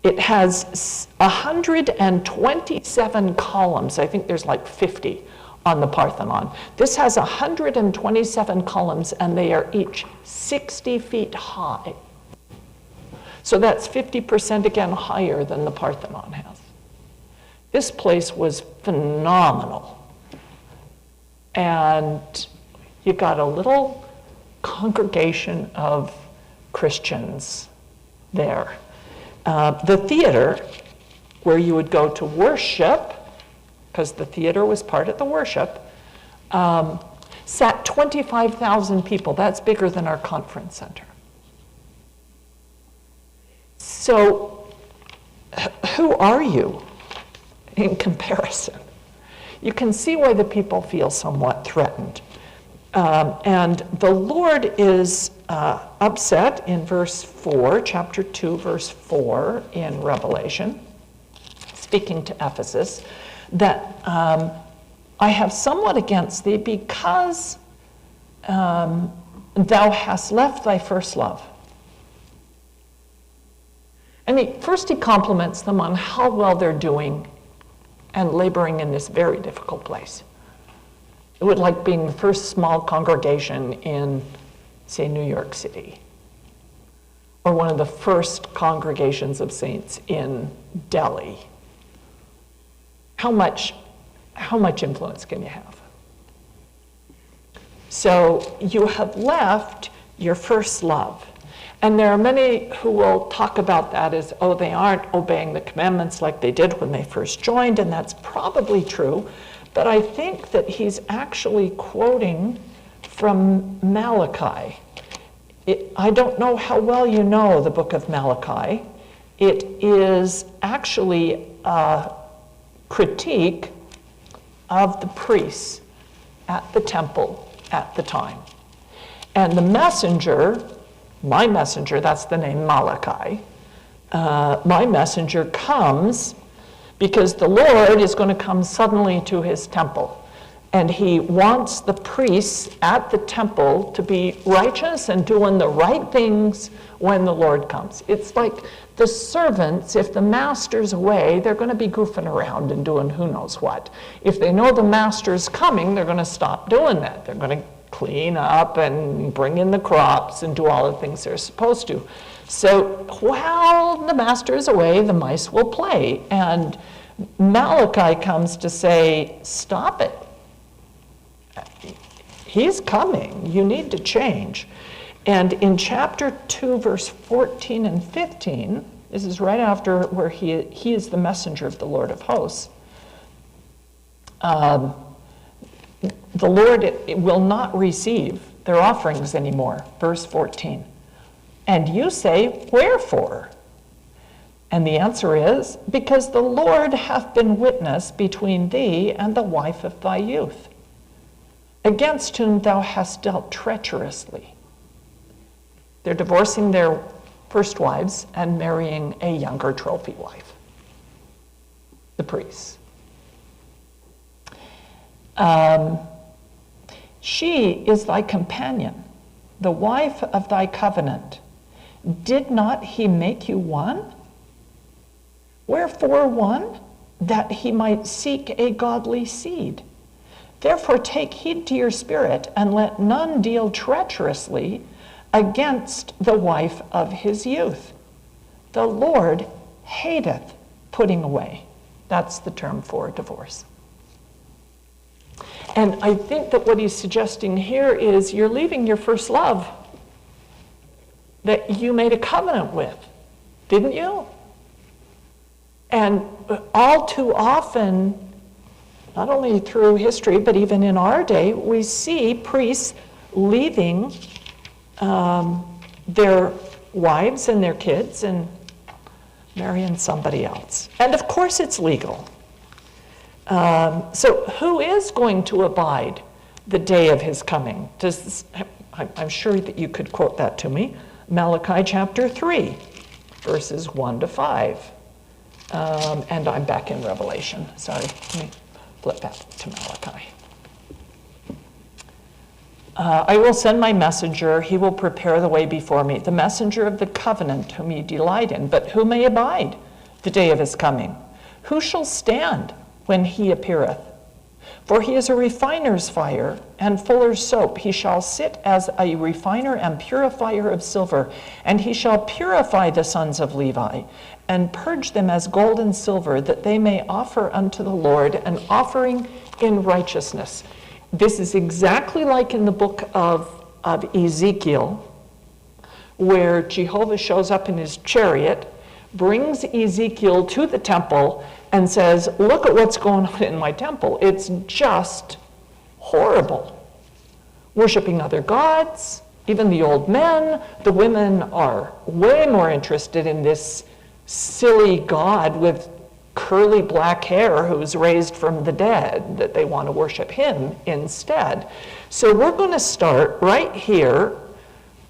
It has 127 columns. I think there's like 50 on the Parthenon. This has 127 columns, and they are each 60 feet high. So that's 50% again higher than the Parthenon has. This place was phenomenal. And You got a little congregation of Christians there. The theater, where you would go to worship, because the theater was part of the worship, sat 25,000 people. That's bigger than our conference center. So, who are you in comparison? You can see why the people feel somewhat threatened. And the Lord is upset in verse 4, chapter 2, verse 4 in Revelation, speaking to Ephesus, that I have somewhat against thee because thou hast left thy first love. And first he compliments them on how well they're doing and laboring in this very difficult place. It would like being the first small congregation in, say, New York City, or one of the first congregations of saints in Delhi. How much influence can you have? So you have left your first love. And there are many who will talk about that as, oh, they aren't obeying the commandments like they did when they first joined, and that's probably true. But I think that he's actually quoting from Malachi. I don't know how well you know the book of Malachi. It is actually a critique of the priests at the temple at the time. And the messenger, my messenger, that's the name Malachi, my messenger comes because the Lord is going to come suddenly to his temple. And he wants the priests at the temple to be righteous and doing the right things when the Lord comes. It's like the servants, if the master's away, they're going to be goofing around and doing who knows what. If they know the master's coming, they're going to stop doing that. They're going to clean up and bring in the crops and do all the things they're supposed to. So while the master is away, the mice will play. And Malachi comes to say, stop it. He's coming. You need to change. And in chapter 2, verse 14 and 15, this is right after where he is the messenger of the Lord of hosts, the Lord will not receive their offerings anymore. Verse 14. And you say, wherefore? And the answer is, because the Lord hath been witness between thee and the wife of thy youth, against whom thou hast dealt treacherously. They're divorcing their first wives and marrying a younger trophy wife, the priests. She is thy companion, the wife of thy covenant. Did not he make you one? Wherefore one? That he might seek a godly seed. Therefore take heed to your spirit, and let none deal treacherously against the wife of his youth. The Lord hateth putting away. That's the term for divorce. And I think that what he's suggesting here is you're leaving your first love that you made a covenant with, didn't you? And all too often, not only through history, but even in our day, we see priests leaving their wives and their kids and marrying somebody else. And of course it's legal. So who is going to abide the day of his coming? I'm sure that you could quote that to me. Malachi chapter 3, verses 1 to 5. And I'm back in Revelation. Sorry, let me flip back to Malachi. I will send my messenger, he will prepare the way before me, the messenger of the covenant whom ye delight in. But who may abide the day of his coming? Who shall stand when he appeareth? For he is a refiner's fire and fuller's soap. He shall sit as a refiner and purifier of silver, and he shall purify the sons of Levi, and purge them as gold and silver, that they may offer unto the Lord an offering in righteousness. This is exactly like in the book of Ezekiel, where Jehovah shows up in his chariot, brings Ezekiel to the temple, and says, look at what's going on in my temple. It's just horrible. Worshiping other gods, even the old men. The women are way more interested in this silly god with curly black hair who's raised from the dead, that they want to worship him instead. So we're going to start right here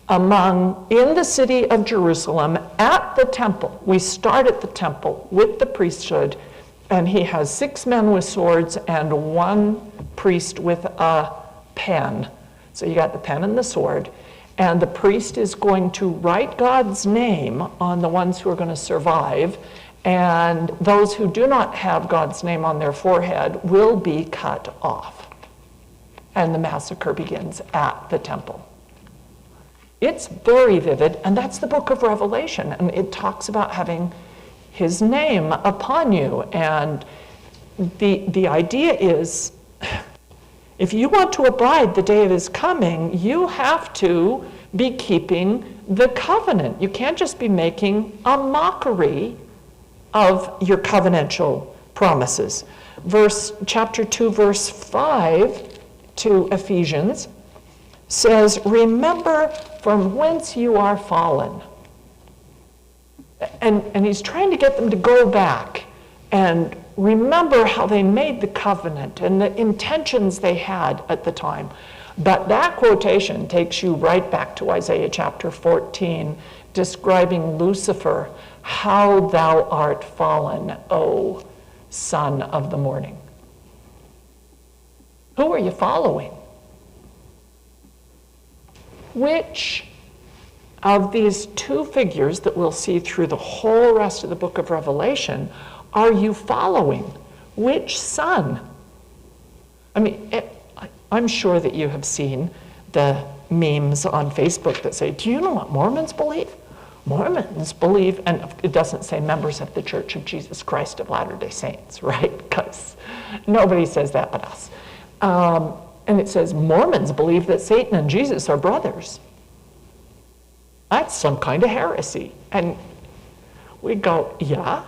in the city of Jerusalem at the temple. We start at the temple with the priesthood, and he has 6 men with swords and 1 priest with a pen. So you got the pen and the sword, and the priest is going to write God's name on the ones who are going to survive, and those who do not have God's name on their forehead will be cut off. And the massacre begins at the temple. It's very vivid, and that's the book of Revelation, and it talks about having his name upon you. And the idea is, if you want to abide the day of his coming, you have to be keeping the covenant. You can't just be making a mockery of your covenantal promises. Chapter 2, verse 5 to Ephesians says, remember from whence you are fallen. And he's trying to get them to go back and remember how they made the covenant and the intentions they had at the time. But that quotation takes you right back to Isaiah chapter 14, describing Lucifer, how thou art fallen, O son of the morning. Who are you following? Which of these 2 figures that we'll see through the whole rest of the book of Revelation are you following? Which son? I mean, I'm sure that you have seen the memes on Facebook that say, do you know what Mormons believe? Mormons believe, and it doesn't say members of the Church of Jesus Christ of Latter-day Saints, right? Because nobody says that but us. And it says, Mormons believe that Satan and Jesus are brothers. That's some kind of heresy. And we go, yeah?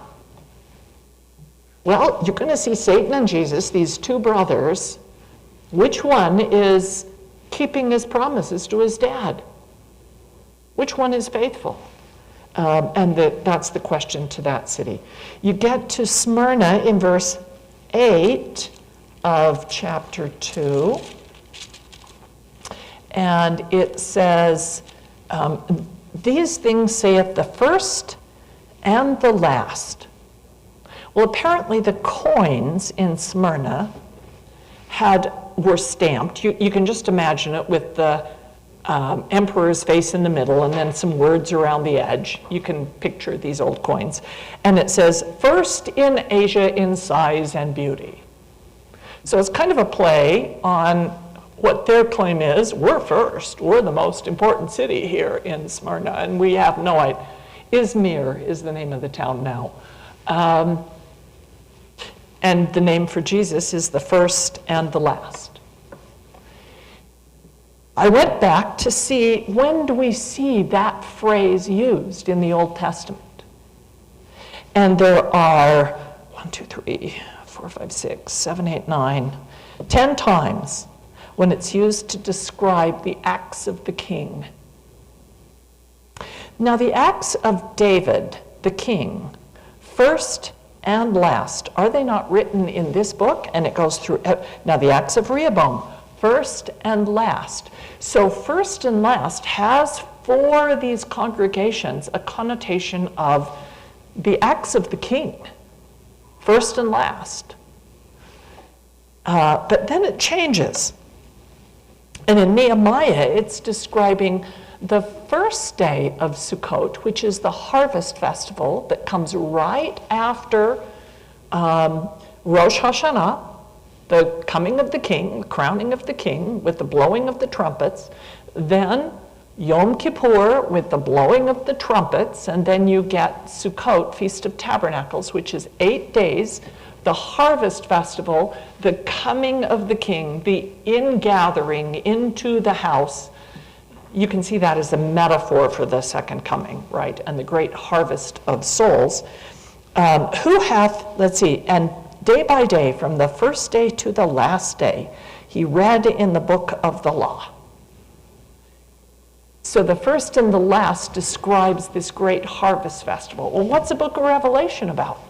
Well, you're going to see Satan and Jesus, these 2 brothers. Which one is keeping his promises to his dad? Which one is faithful? And that's the question to that city. You get to Smyrna in verse 8 of chapter 2, and it says, these things saith the first and the last. Well, apparently the coins in Smyrna were stamped. You can just imagine it with the emperor's face in the middle and then some words around the edge. You can picture these old coins. And it says, first in Asia in size and beauty. So it's kind of a play on what their claim is. We're first. We're the most important city here in Smyrna. And we have no idea. Izmir is the name of the town now. And the name for Jesus is the first and the last. I went back to see, when do we see that phrase used in the Old Testament? And there are 1, 2, 3, 4, 5, 6, 7, 8, 9, 10 times when it's used to describe the acts of the king. Now the acts of David, the king, first and last, are they not written in this book? And it goes through, now the acts of Rehoboam, first and last. So first and last has, for these congregations, a connotation of the acts of the king, first and last. But then it changes. And in Nehemiah, it's describing the first day of Sukkot, which is the harvest festival that comes right after Rosh Hashanah, the coming of the king, the crowning of the king with the blowing of the trumpets, then Yom Kippur with the blowing of the trumpets, and then you get Sukkot, Feast of Tabernacles, which is 8 days The harvest festival, the coming of the king, the ingathering into the house, you can see that as a metaphor for the second coming, right? And the great harvest of souls. Who hath, let's see, and day by day, from the first day to the last day, he read in the book of the law. So the first and the last describes this great harvest festival. Well, what's the book of Revelation about?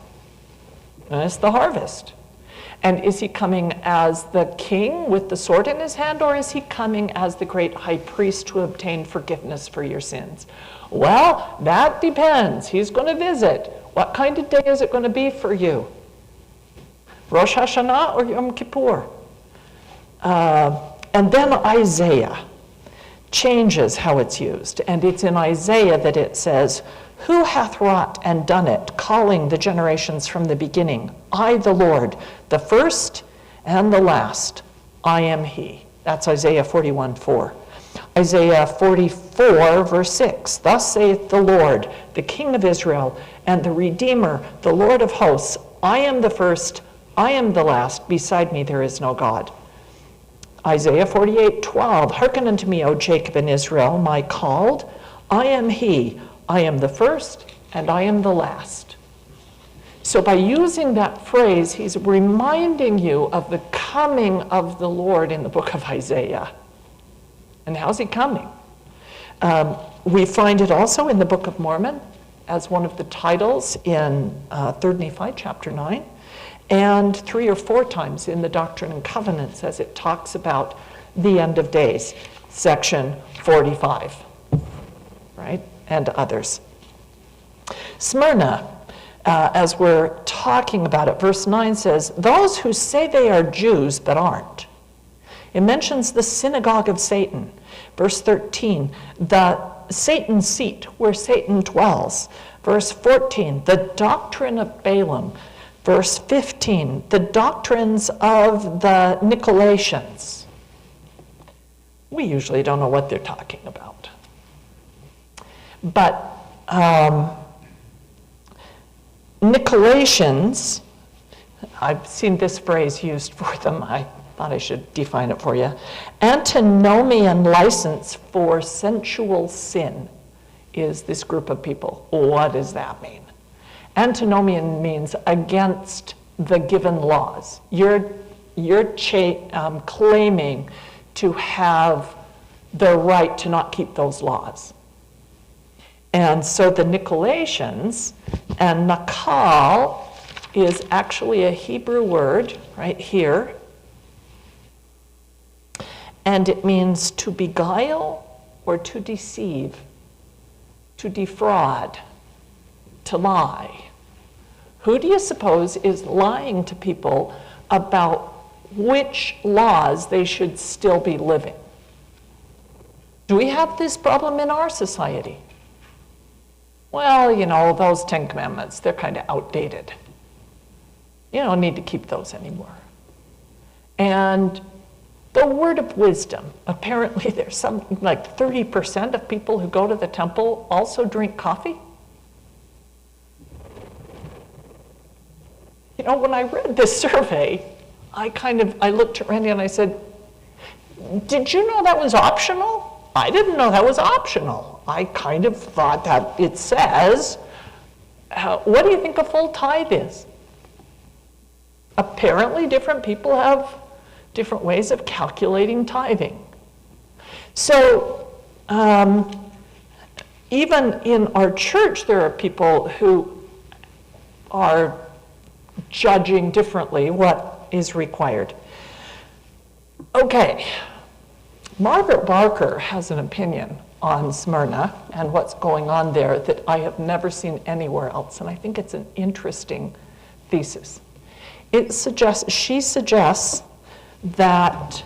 And it's the harvest. And is he coming as the king with the sword in his hand, or is he coming as the great high priest to obtain forgiveness for your sins? Well, that depends. He's going to visit. What kind of day is it going to be for you? Rosh Hashanah or Yom Kippur? And then Isaiah changes how it's used. And it's in Isaiah that it says, who hath wrought and done it, calling the generations from the beginning? I, the Lord, the first and the last, I am he. That's Isaiah 41:4. Isaiah 44, verse 6. Thus saith the Lord, the King of Israel, and the Redeemer, the Lord of hosts, I am the first, I am the last, beside me there is no God. Isaiah 48:12. Hearken unto me, O Jacob and Israel, my called, I am he. I am the first and I am the last. So by using that phrase, he's reminding you of the coming of the Lord in the book of Isaiah. And how's he coming? We find it also in the Book of Mormon as one of the titles in 3rd Nephi chapter 9, and 3 or 4 times in the Doctrine and Covenants as it talks about the end of days, section 45, right? And others. Smyrna, as we're talking about it, verse 9 says, those who say they are Jews but aren't. It mentions the synagogue of Satan. Verse 13, the Satan's seat where Satan dwells. Verse 14, the doctrine of Balaam. Verse 15, the doctrines of the Nicolaitans. We usually don't know what they're talking about. But Nicolaitans, I've seen this phrase used for them. I thought I should define it for you. Antinomian license for sensual sin is this group of people. What does that mean? Antinomian means against the given laws. You're claiming to have the right to not keep those laws. And so the Nicolaitans, and Nakal is actually a Hebrew word right here, and it means to beguile or to deceive, to defraud, to lie. Who do you suppose is lying to people about which laws they should still be living? Do we have this problem in our society? Well, you know, those 10 Commandments, they're kind of outdated. You don't need to keep those anymore. And the word of wisdom, apparently there's something like 30% of people who go to the temple also drink coffee. You know, when I read this survey, I looked at Randy and I said, did you know that was optional? I didn't know that was optional. I kind of thought that it says, what do you think a full tithe is? Apparently different people have different ways of calculating tithing. So even in our church, there are people who are judging differently what is required. Okay, Margaret Barker has an opinion on Smyrna and what's going on there that I have never seen anywhere else, and I think it's an interesting thesis. She suggests that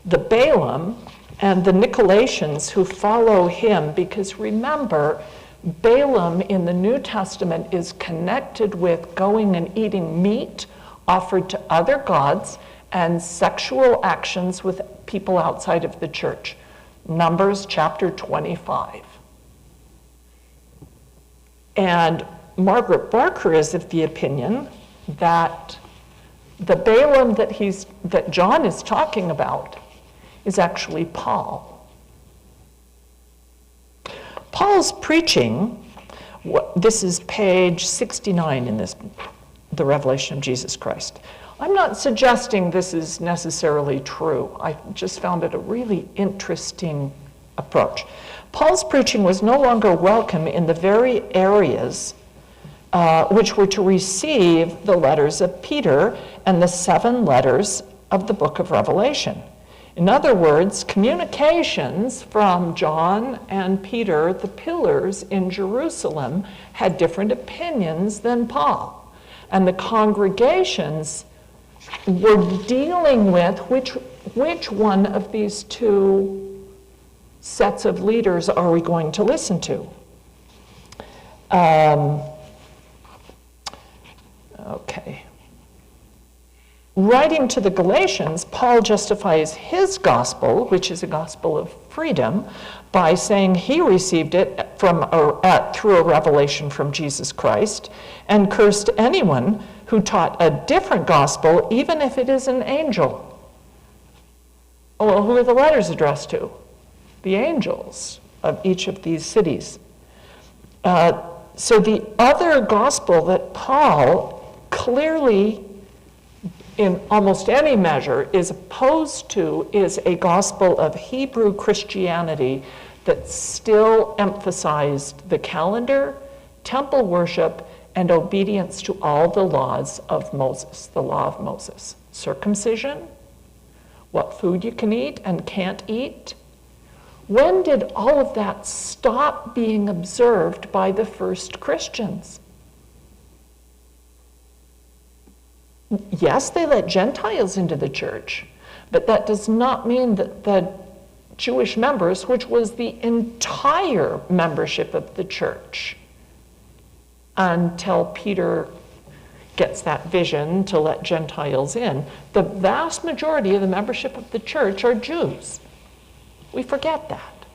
the Balaam and the Nicolaitans who follow him, because remember, Balaam in the New Testament is connected with going and eating meat offered to other gods and sexual actions with people outside of the church. Numbers chapter 25. And Margaret Barker is of the opinion that the Balaam that John is talking about is actually Paul. Paul's preaching, this is page 69 in the Revelation of Jesus Christ. I'm not suggesting this is necessarily true. I just found it a really interesting approach. Paul's preaching was no longer welcome in the very areas which were to receive the letters of Peter and the 7 letters of the book of Revelation. In other words, communications from John and Peter, the pillars in Jerusalem, had different opinions than Paul. And the congregations were dealing with which one of these two sets of leaders are we going to listen to? Okay. Writing to the Galatians, Paul justifies his gospel, which is a gospel of freedom, by saying he received it through a revelation from Jesus Christ, and cursed anyone who taught a different gospel, even if it is an angel. Oh, well, who are the letters addressed to? The angels of each of these cities. So the other gospel that Paul clearly, in almost any measure, is opposed to is a gospel of Hebrew Christianity that still emphasized the calendar, temple worship, and obedience to all the laws of Moses, the law of Moses. Circumcision, what food you can eat and can't eat. When did all of that stop being observed by the first Christians? Yes, they let Gentiles into the church, but that does not mean that the Jewish members, which was the entire membership of the church, until Peter gets that vision to let Gentiles in, the vast majority of the membership of the church are Jews. We forget that.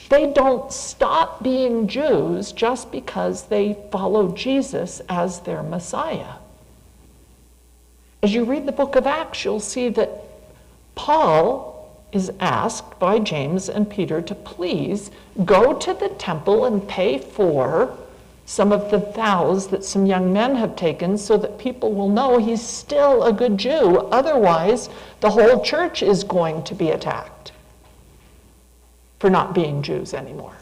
They don't stop being Jews just because they follow Jesus as their Messiah. As you read the book of Acts, you'll see that Paul is asked by James and Peter to please go to the temple and pay for some of the vows that some young men have taken so that people will know he's still a good Jew. Otherwise, the whole church is going to be attacked for not being Jews anymore.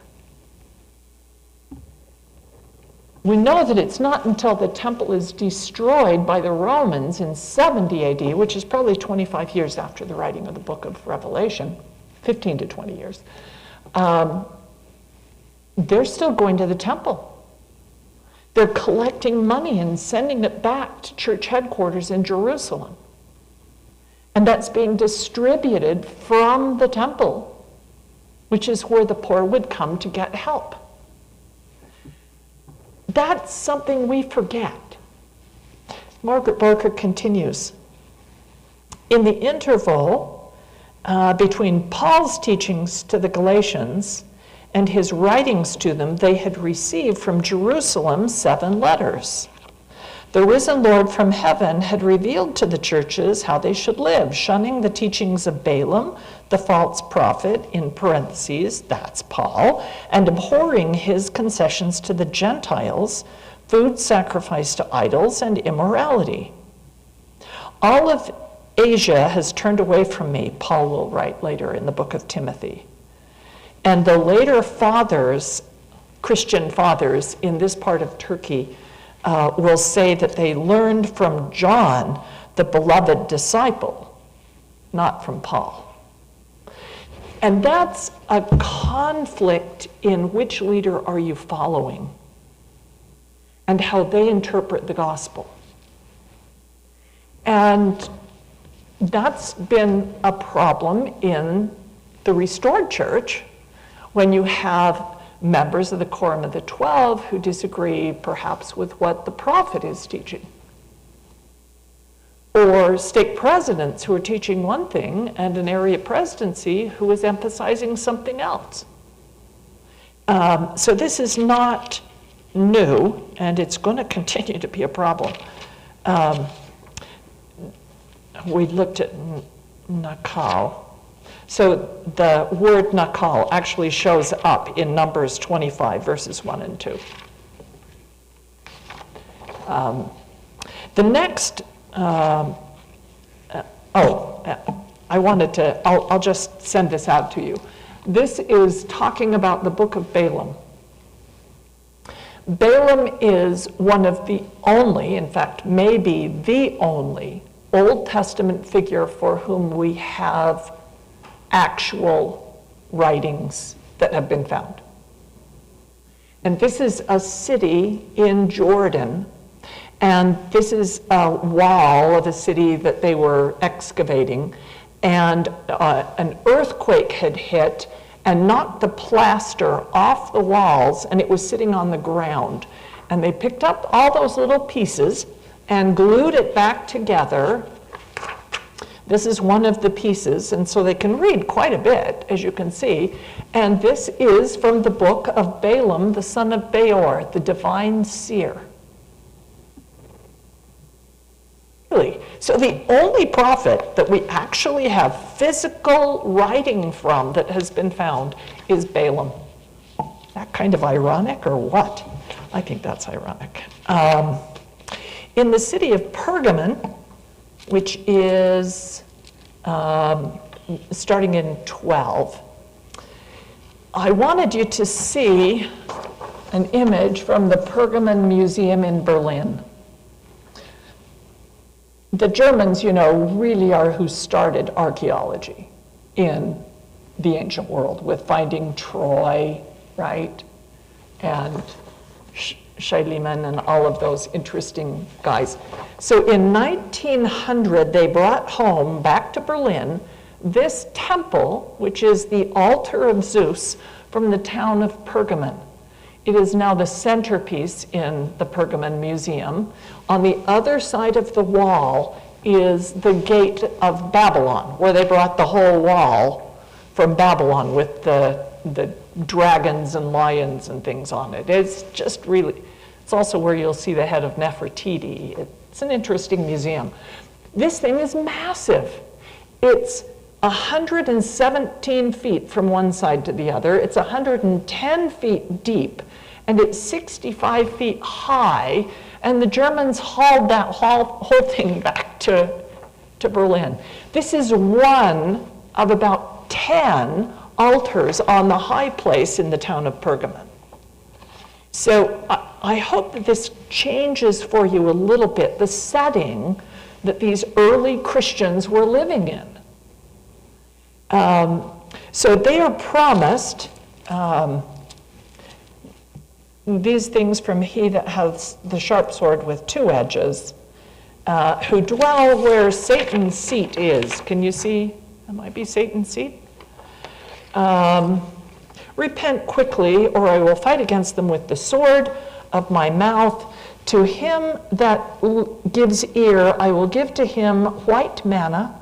We know that it's not until the temple is destroyed by the Romans in 70 AD, which is probably 25 years after the writing of the book of Revelation, 15 to 20 years, they're still going to the temple. They're collecting money and sending it back to church headquarters in Jerusalem. And that's being distributed from the temple, which is where the poor would come to get help. That's something we forget. Margaret Barker continues. In the interval between Paul's teachings to the Galatians and his writings to them, they had received from Jerusalem 7 letters. The risen Lord from heaven had revealed to the churches how they should live, shunning the teachings of Balaam, the false prophet, in parentheses, that's Paul, and abhorring his concessions to the Gentiles, food sacrificed to idols, and immorality. All of Asia has turned away from me, Paul will write later in the book of Timothy. And the later fathers, Christian fathers in this part of Turkey, will say that they learned from John, the beloved disciple, not from Paul. And that's a conflict in which leader are you following and how they interpret the gospel. And that's been a problem in the restored church when you have members of the Quorum of the 12 who disagree perhaps with what the prophet is teaching. Or stake presidents who are teaching one thing and an area presidency who is emphasizing something else. So this is not new, and it's going to continue to be a problem. We looked at Nakal. So the word Nakal actually shows up in Numbers 25, verses 1 and 2. The next, I'll just send this out to you. This is talking about the book of Balaam. Balaam is one of the only, in fact, maybe the only Old Testament figure for whom we have actual writings that have been found. And this is a city in Jordan, and this is a wall of a city that they were excavating, and an earthquake had hit and knocked the plaster off the walls, and it was sitting on the ground. And they picked up all those little pieces and glued it back together. This is one of the pieces, and so they can read quite a bit, as you can see. And this is from the book of Balaam, the son of Beor, the divine seer. Really? So the only prophet that we actually have physical writing from that has been found is Balaam. Is that kind of ironic or what? I think that's ironic. In the city of Pergamon, which is starting in 12, I wanted you to see an image from the Pergamon Museum in Berlin. The Germans, really are who started archaeology in the ancient world with finding Troy, right? And Schliemann and all of those interesting guys. So in 1900, they brought home back to Berlin this temple, which is the altar of Zeus from the town of Pergamon. It is now the centerpiece in the Pergamon Museum. On the other side of the wall is the gate of Babylon, where they brought the whole wall from Babylon with the dragons and lions and things on it. It's just really, it's also where you'll see the head of Nefertiti. It's an interesting museum. This thing is massive. It's 117 feet from one side to the other. It's 110 feet deep, and it's 65 feet high, and the Germans hauled that whole thing back to Berlin. This is one of about 10 altars on the high place in the town of Pergamon. So I hope that this changes for you a little bit the setting that these early Christians were living in. So they are promised these things from he that has the sharp sword with two edges, who dwell where Satan's seat is. Can you see? That might be Satan's seat. Repent quickly, or I will fight against them with the sword of my mouth. To him that gives ear, I will give to him white manna.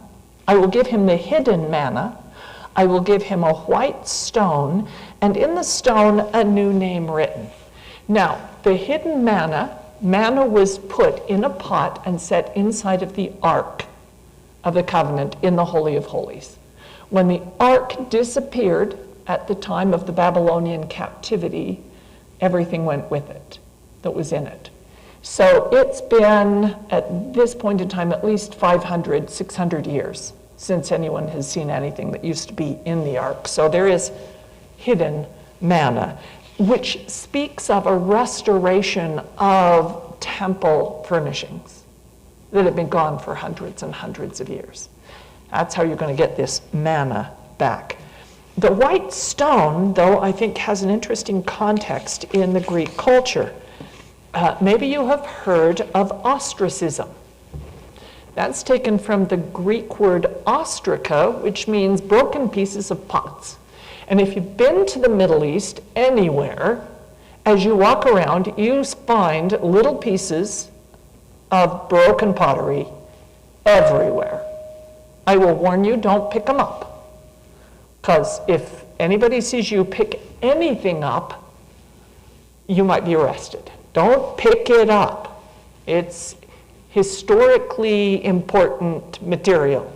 I will give him the hidden manna. I will give him a white stone, and in the stone a new name written. Now, the hidden manna was put in a pot and set inside of the Ark of the Covenant in the Holy of Holies. When the Ark disappeared at the time of the Babylonian captivity, everything went with it that was in it. So it's been, at this point in time, at least 500, 600 years since anyone has seen anything that used to be in the Ark. So there is hidden manna, which speaks of a restoration of temple furnishings that have been gone for hundreds and hundreds of years. That's how you're going to get this manna back. The white stone, though, I think has an interesting context in the Greek culture. Maybe you have heard of ostracism. That's taken from the Greek word ostraca, which means broken pieces of pots. And if you've been to the Middle East anywhere, as you walk around, you find little pieces of broken pottery everywhere. I will warn you, don't pick them up. Because if anybody sees you pick anything up, you might be arrested. Don't pick it up. It's historically important material.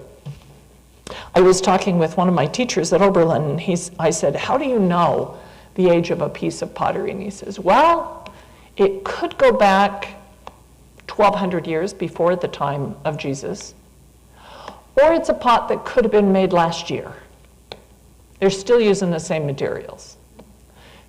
I was talking with one of my teachers at Oberlin, and I said, how do you know the age of a piece of pottery? And he says, well, it could go back 1,200 years before the time of Jesus, or it's a pot that could have been made last year. They're still using the same materials.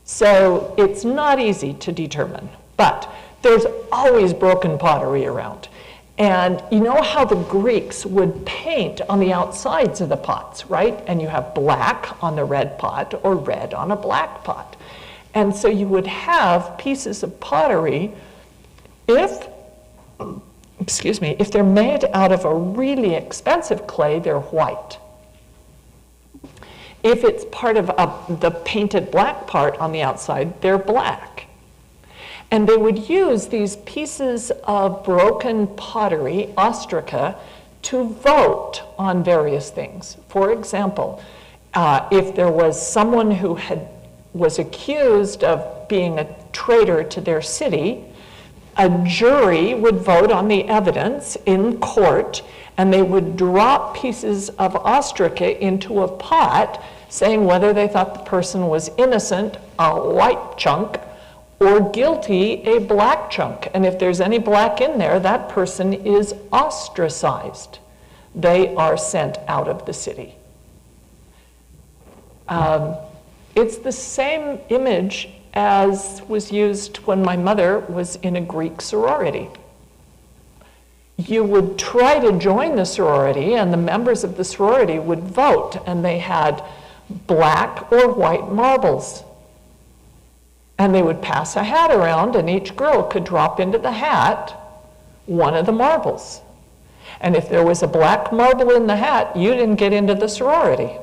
So it's not easy to determine, but there's always broken pottery around. And you know how the Greeks would paint on the outsides of the pots, right? And you have black on the red pot or red on a black pot. And so you would have pieces of pottery, if they're made out of a really expensive clay, they're white. If it's part of the painted black part on the outside, they're black. And they would use these pieces of broken pottery, ostraca, to vote on various things. For example, if there was someone who was accused of being a traitor to their city, a jury would vote on the evidence in court, and they would drop pieces of ostraca into a pot, saying whether they thought the person was innocent, a white chunk, or guilty, a black chunk. And if there's any black in there, that person is ostracized. They are sent out of the city. It's the same image as was used when my mother was in a Greek sorority. You would try to join the sorority, and the members of the sorority would vote, and they had black or white marbles. And they would pass a hat around, and each girl could drop into the hat one of the marbles. And if there was a black marble in the hat, you didn't get into the sorority.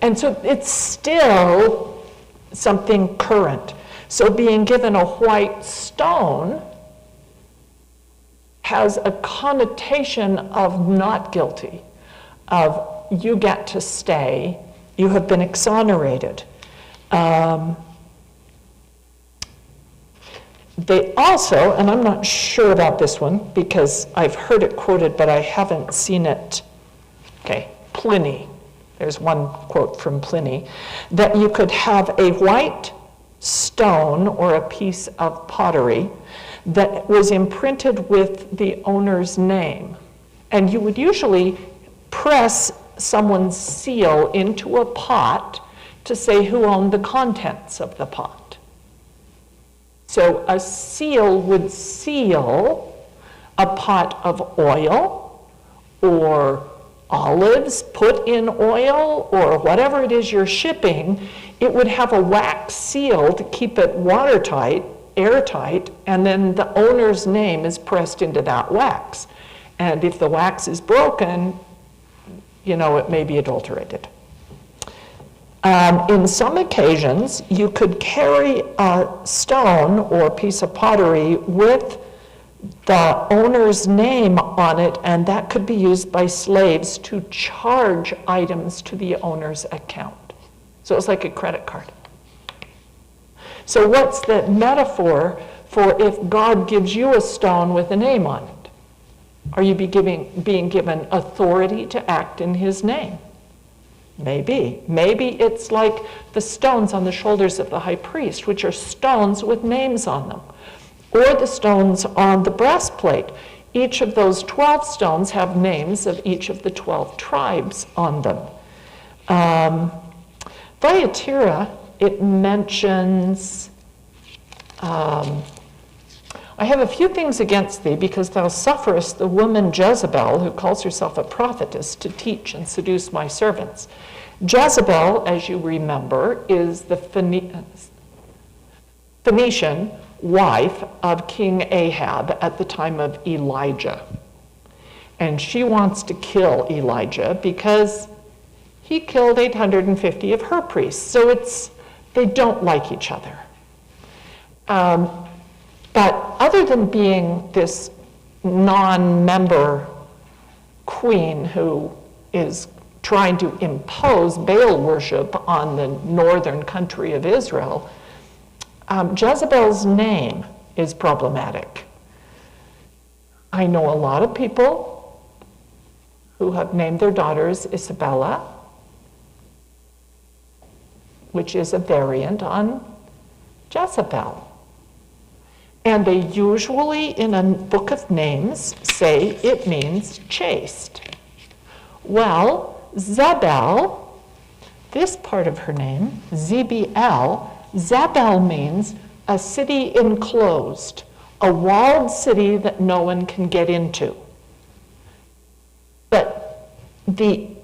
And so it's still something current. So being given a white stone has a connotation of not guilty, of you get to stay, you have been exonerated. They also, and I'm not sure about this one because I've heard it quoted, but I haven't seen it. Okay, Pliny. There's one quote from Pliny, that you could have a white stone or a piece of pottery that was imprinted with the owner's name. And you would usually press someone's seal into a pot to say who owned the contents of the pot. So a seal would seal a pot of oil or olives put in oil or whatever it is you're shipping. It would have a wax seal to keep it watertight, airtight, and then the owner's name is pressed into that wax. And if the wax is broken, it may be adulterated. In some occasions, you could carry a stone or piece of pottery with the owner's name on it, and that could be used by slaves to charge items to the owner's account. So it's like a credit card. So what's the metaphor for if God gives you a stone with a name on it? Are you being given authority to act in his name? Maybe. Maybe it's like the stones on the shoulders of the high priest, which are stones with names on them. Or the stones on the breastplate. Each of those 12 stones have names of each of the 12 tribes on them. Thyatira, it mentions, I have a few things against thee, because thou sufferest the woman Jezebel, who calls herself a prophetess, to teach and seduce my servants. Jezebel, as you remember, is the Phoenician wife of King Ahab at the time of Elijah. And she wants to kill Elijah because he killed 850 of her priests. So they don't like each other. But other than being this non-member queen who is trying to impose Baal worship on the northern country of Israel, Jezebel's name is problematic. I know a lot of people who have named their daughters Isabella, which is a variant on Jezebel. And they usually, in a book of names, say it means chaste. Well, Zebel, this part of her name, ZBL, Zebel means a city enclosed, a walled city that no one can get into. But the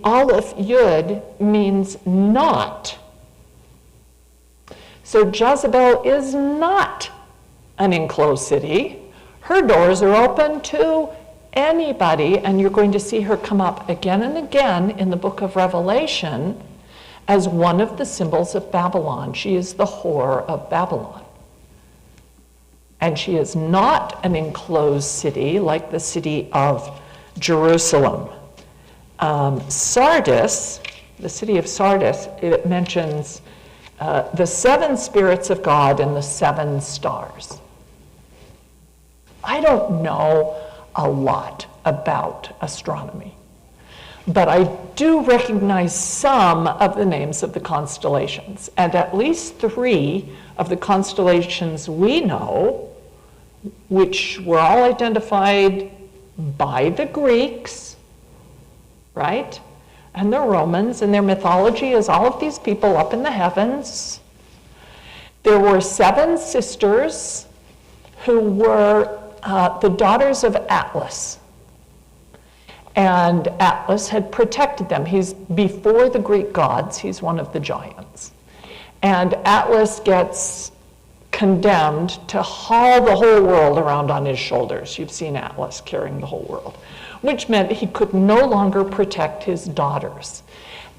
Aleph Yud means not. So Jezebel is not an enclosed city. Her doors are open to anybody, and you're going to see her come up again and again in the book of Revelation as one of the symbols of Babylon. She is the whore of Babylon. And she is not an enclosed city like the city of Jerusalem. Sardis, the city of Sardis, it mentions the 7 spirits of God and the 7 stars. I don't know a lot about astronomy, but I do recognize some of the names of the constellations, and at least 3 of the constellations we know, which were all identified by the Greeks, right? And the Romans, and their mythology is all of these people up in the heavens. There were 7 sisters who were the daughters of Atlas. And Atlas had protected them. He's before the Greek gods. He's one of the giants. And Atlas gets condemned to haul the whole world around on his shoulders. You've seen Atlas carrying the whole world, which meant he could no longer protect his daughters.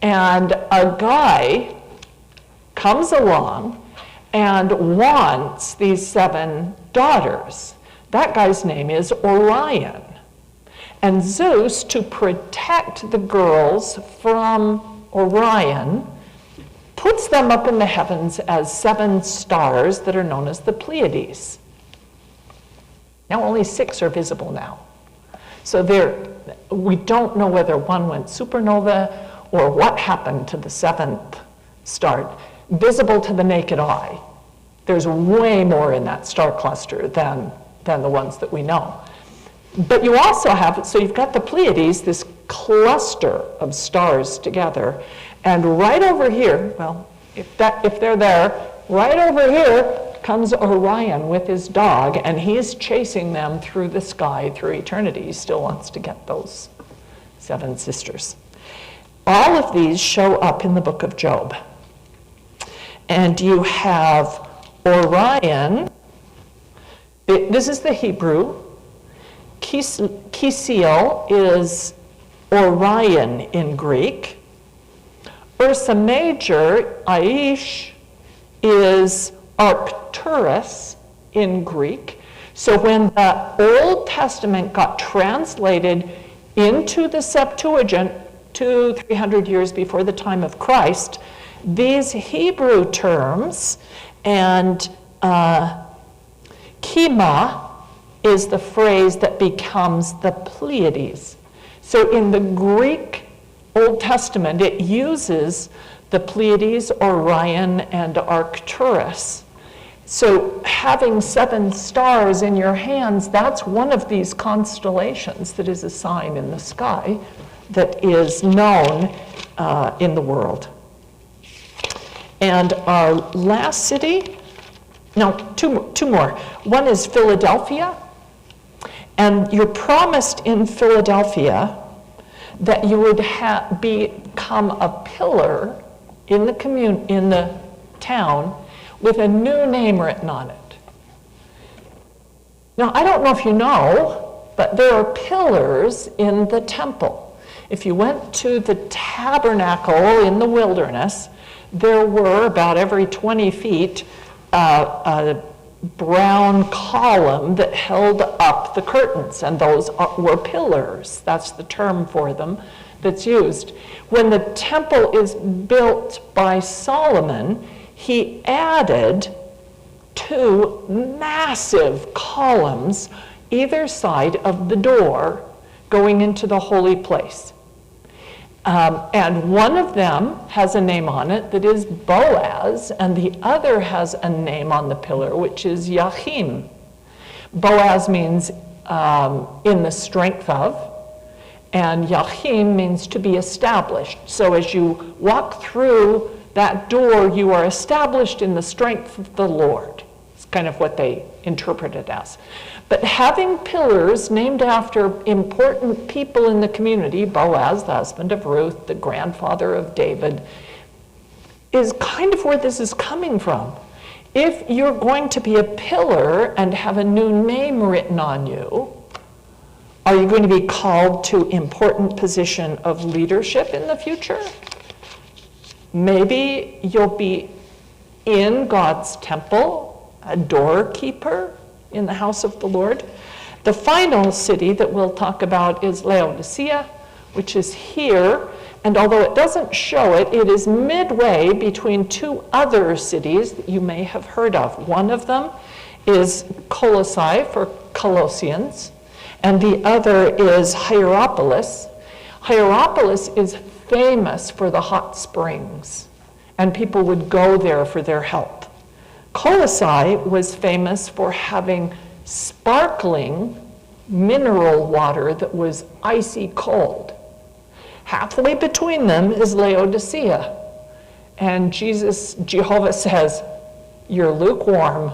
And a guy comes along and wants these 7 daughters. That guy's name is Orion. And Zeus, to protect the girls from Orion, puts them up in the heavens as 7 stars that are known as the Pleiades. Now only 6 are visible now. So we don't know whether one went supernova or what happened to the 7th star, visible to the naked eye. There's way more in that star cluster than the ones that we know. But you also have, so you've got the Pleiades, this cluster of stars together, and right over here, well, if they're there, right over here comes Orion with his dog, and he's chasing them through the sky, through eternity. He still wants to get those 7 sisters. All of these show up in the book of Job. And you have Orion, this is the Hebrew. Kisiel is Orion in Greek. Ursa Major, Aish, is Arcturus in Greek. So when the Old Testament got translated into the Septuagint 200-300 years before the time of Christ, these Hebrew terms, and Kima is the phrase that becomes the Pleiades. So in the Greek Old Testament, it uses the Pleiades, Orion, and Arcturus. So having 7 stars in your hands, that's one of these constellations that is a sign in the sky that is known in the world. And our last city, no, two more. One is Philadelphia. And you're promised in Philadelphia that you would become a pillar in the town with a new name written on it. Now, I don't know if you know, but there are pillars in the temple. If you went to the tabernacle in the wilderness, there were about every 20 feet a brown column that held up the curtains, and those were pillars. That's the term for them that's used. When the temple is built by Solomon, he added two massive columns either side of the door going into the holy place. And one of them has a name on it that is Boaz, and the other has a name on the pillar, which is Yachim. Boaz means in the strength of, and Yachim means to be established. So as you walk through that door, you are established in the strength of the Lord. It's kind of what they interpret it as. But having pillars named after important people in the community, Boaz, the husband of Ruth, the grandfather of David, is kind of where this is coming from. If you're going to be a pillar and have a new name written on you, are you going to be called to important position of leadership in the future? Maybe you'll be in God's temple, a doorkeeper in the house of the Lord. The final city that we'll talk about is Laodicea, which is here. And although it doesn't show it, it is midway between two other cities that you may have heard of. One of them is Colossae for Colossians, and the other is Hierapolis. Hierapolis is famous for the hot springs, and people would go there for their health. Colossae was famous for having sparkling mineral water that was icy cold. Halfway between them is Laodicea. And Jehovah says, you're lukewarm.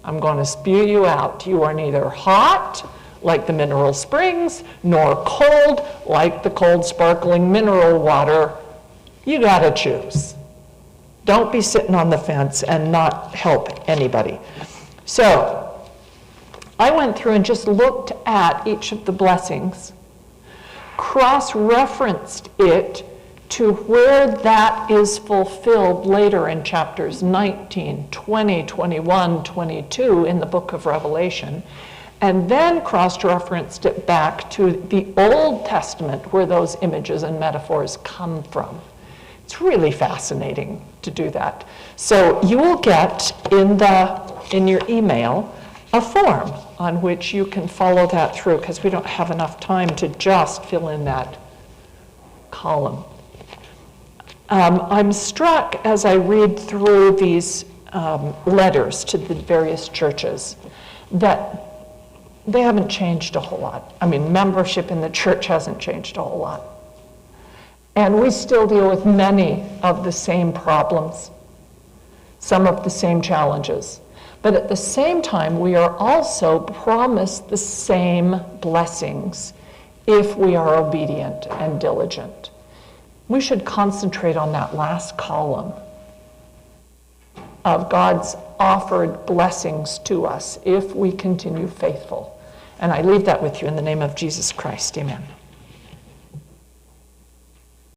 I'm going to spew you out. You are neither hot, like the mineral springs, nor cold, like the cold sparkling mineral water. You got to choose. Don't be sitting on the fence and not help anybody. So I went through and just looked at each of the blessings, cross-referenced it to where that is fulfilled later in chapters 19, 20, 21, 22 in the book of Revelation, and then cross-referenced it back to the Old Testament where those images and metaphors come from. It's really fascinating to do that. So you will get in your email a form on which you can follow that through, because we don't have enough time to just fill in that column. I'm struck as I read through these letters to the various churches that they haven't changed a whole lot. I mean, membership in the church hasn't changed a whole lot. And we still deal with many of the same problems, some of the same challenges. But at the same time, we are also promised the same blessings if we are obedient and diligent. We should concentrate on that last column of God's offered blessings to us if we continue faithful. And I leave that with you in the name of Jesus Christ. Amen.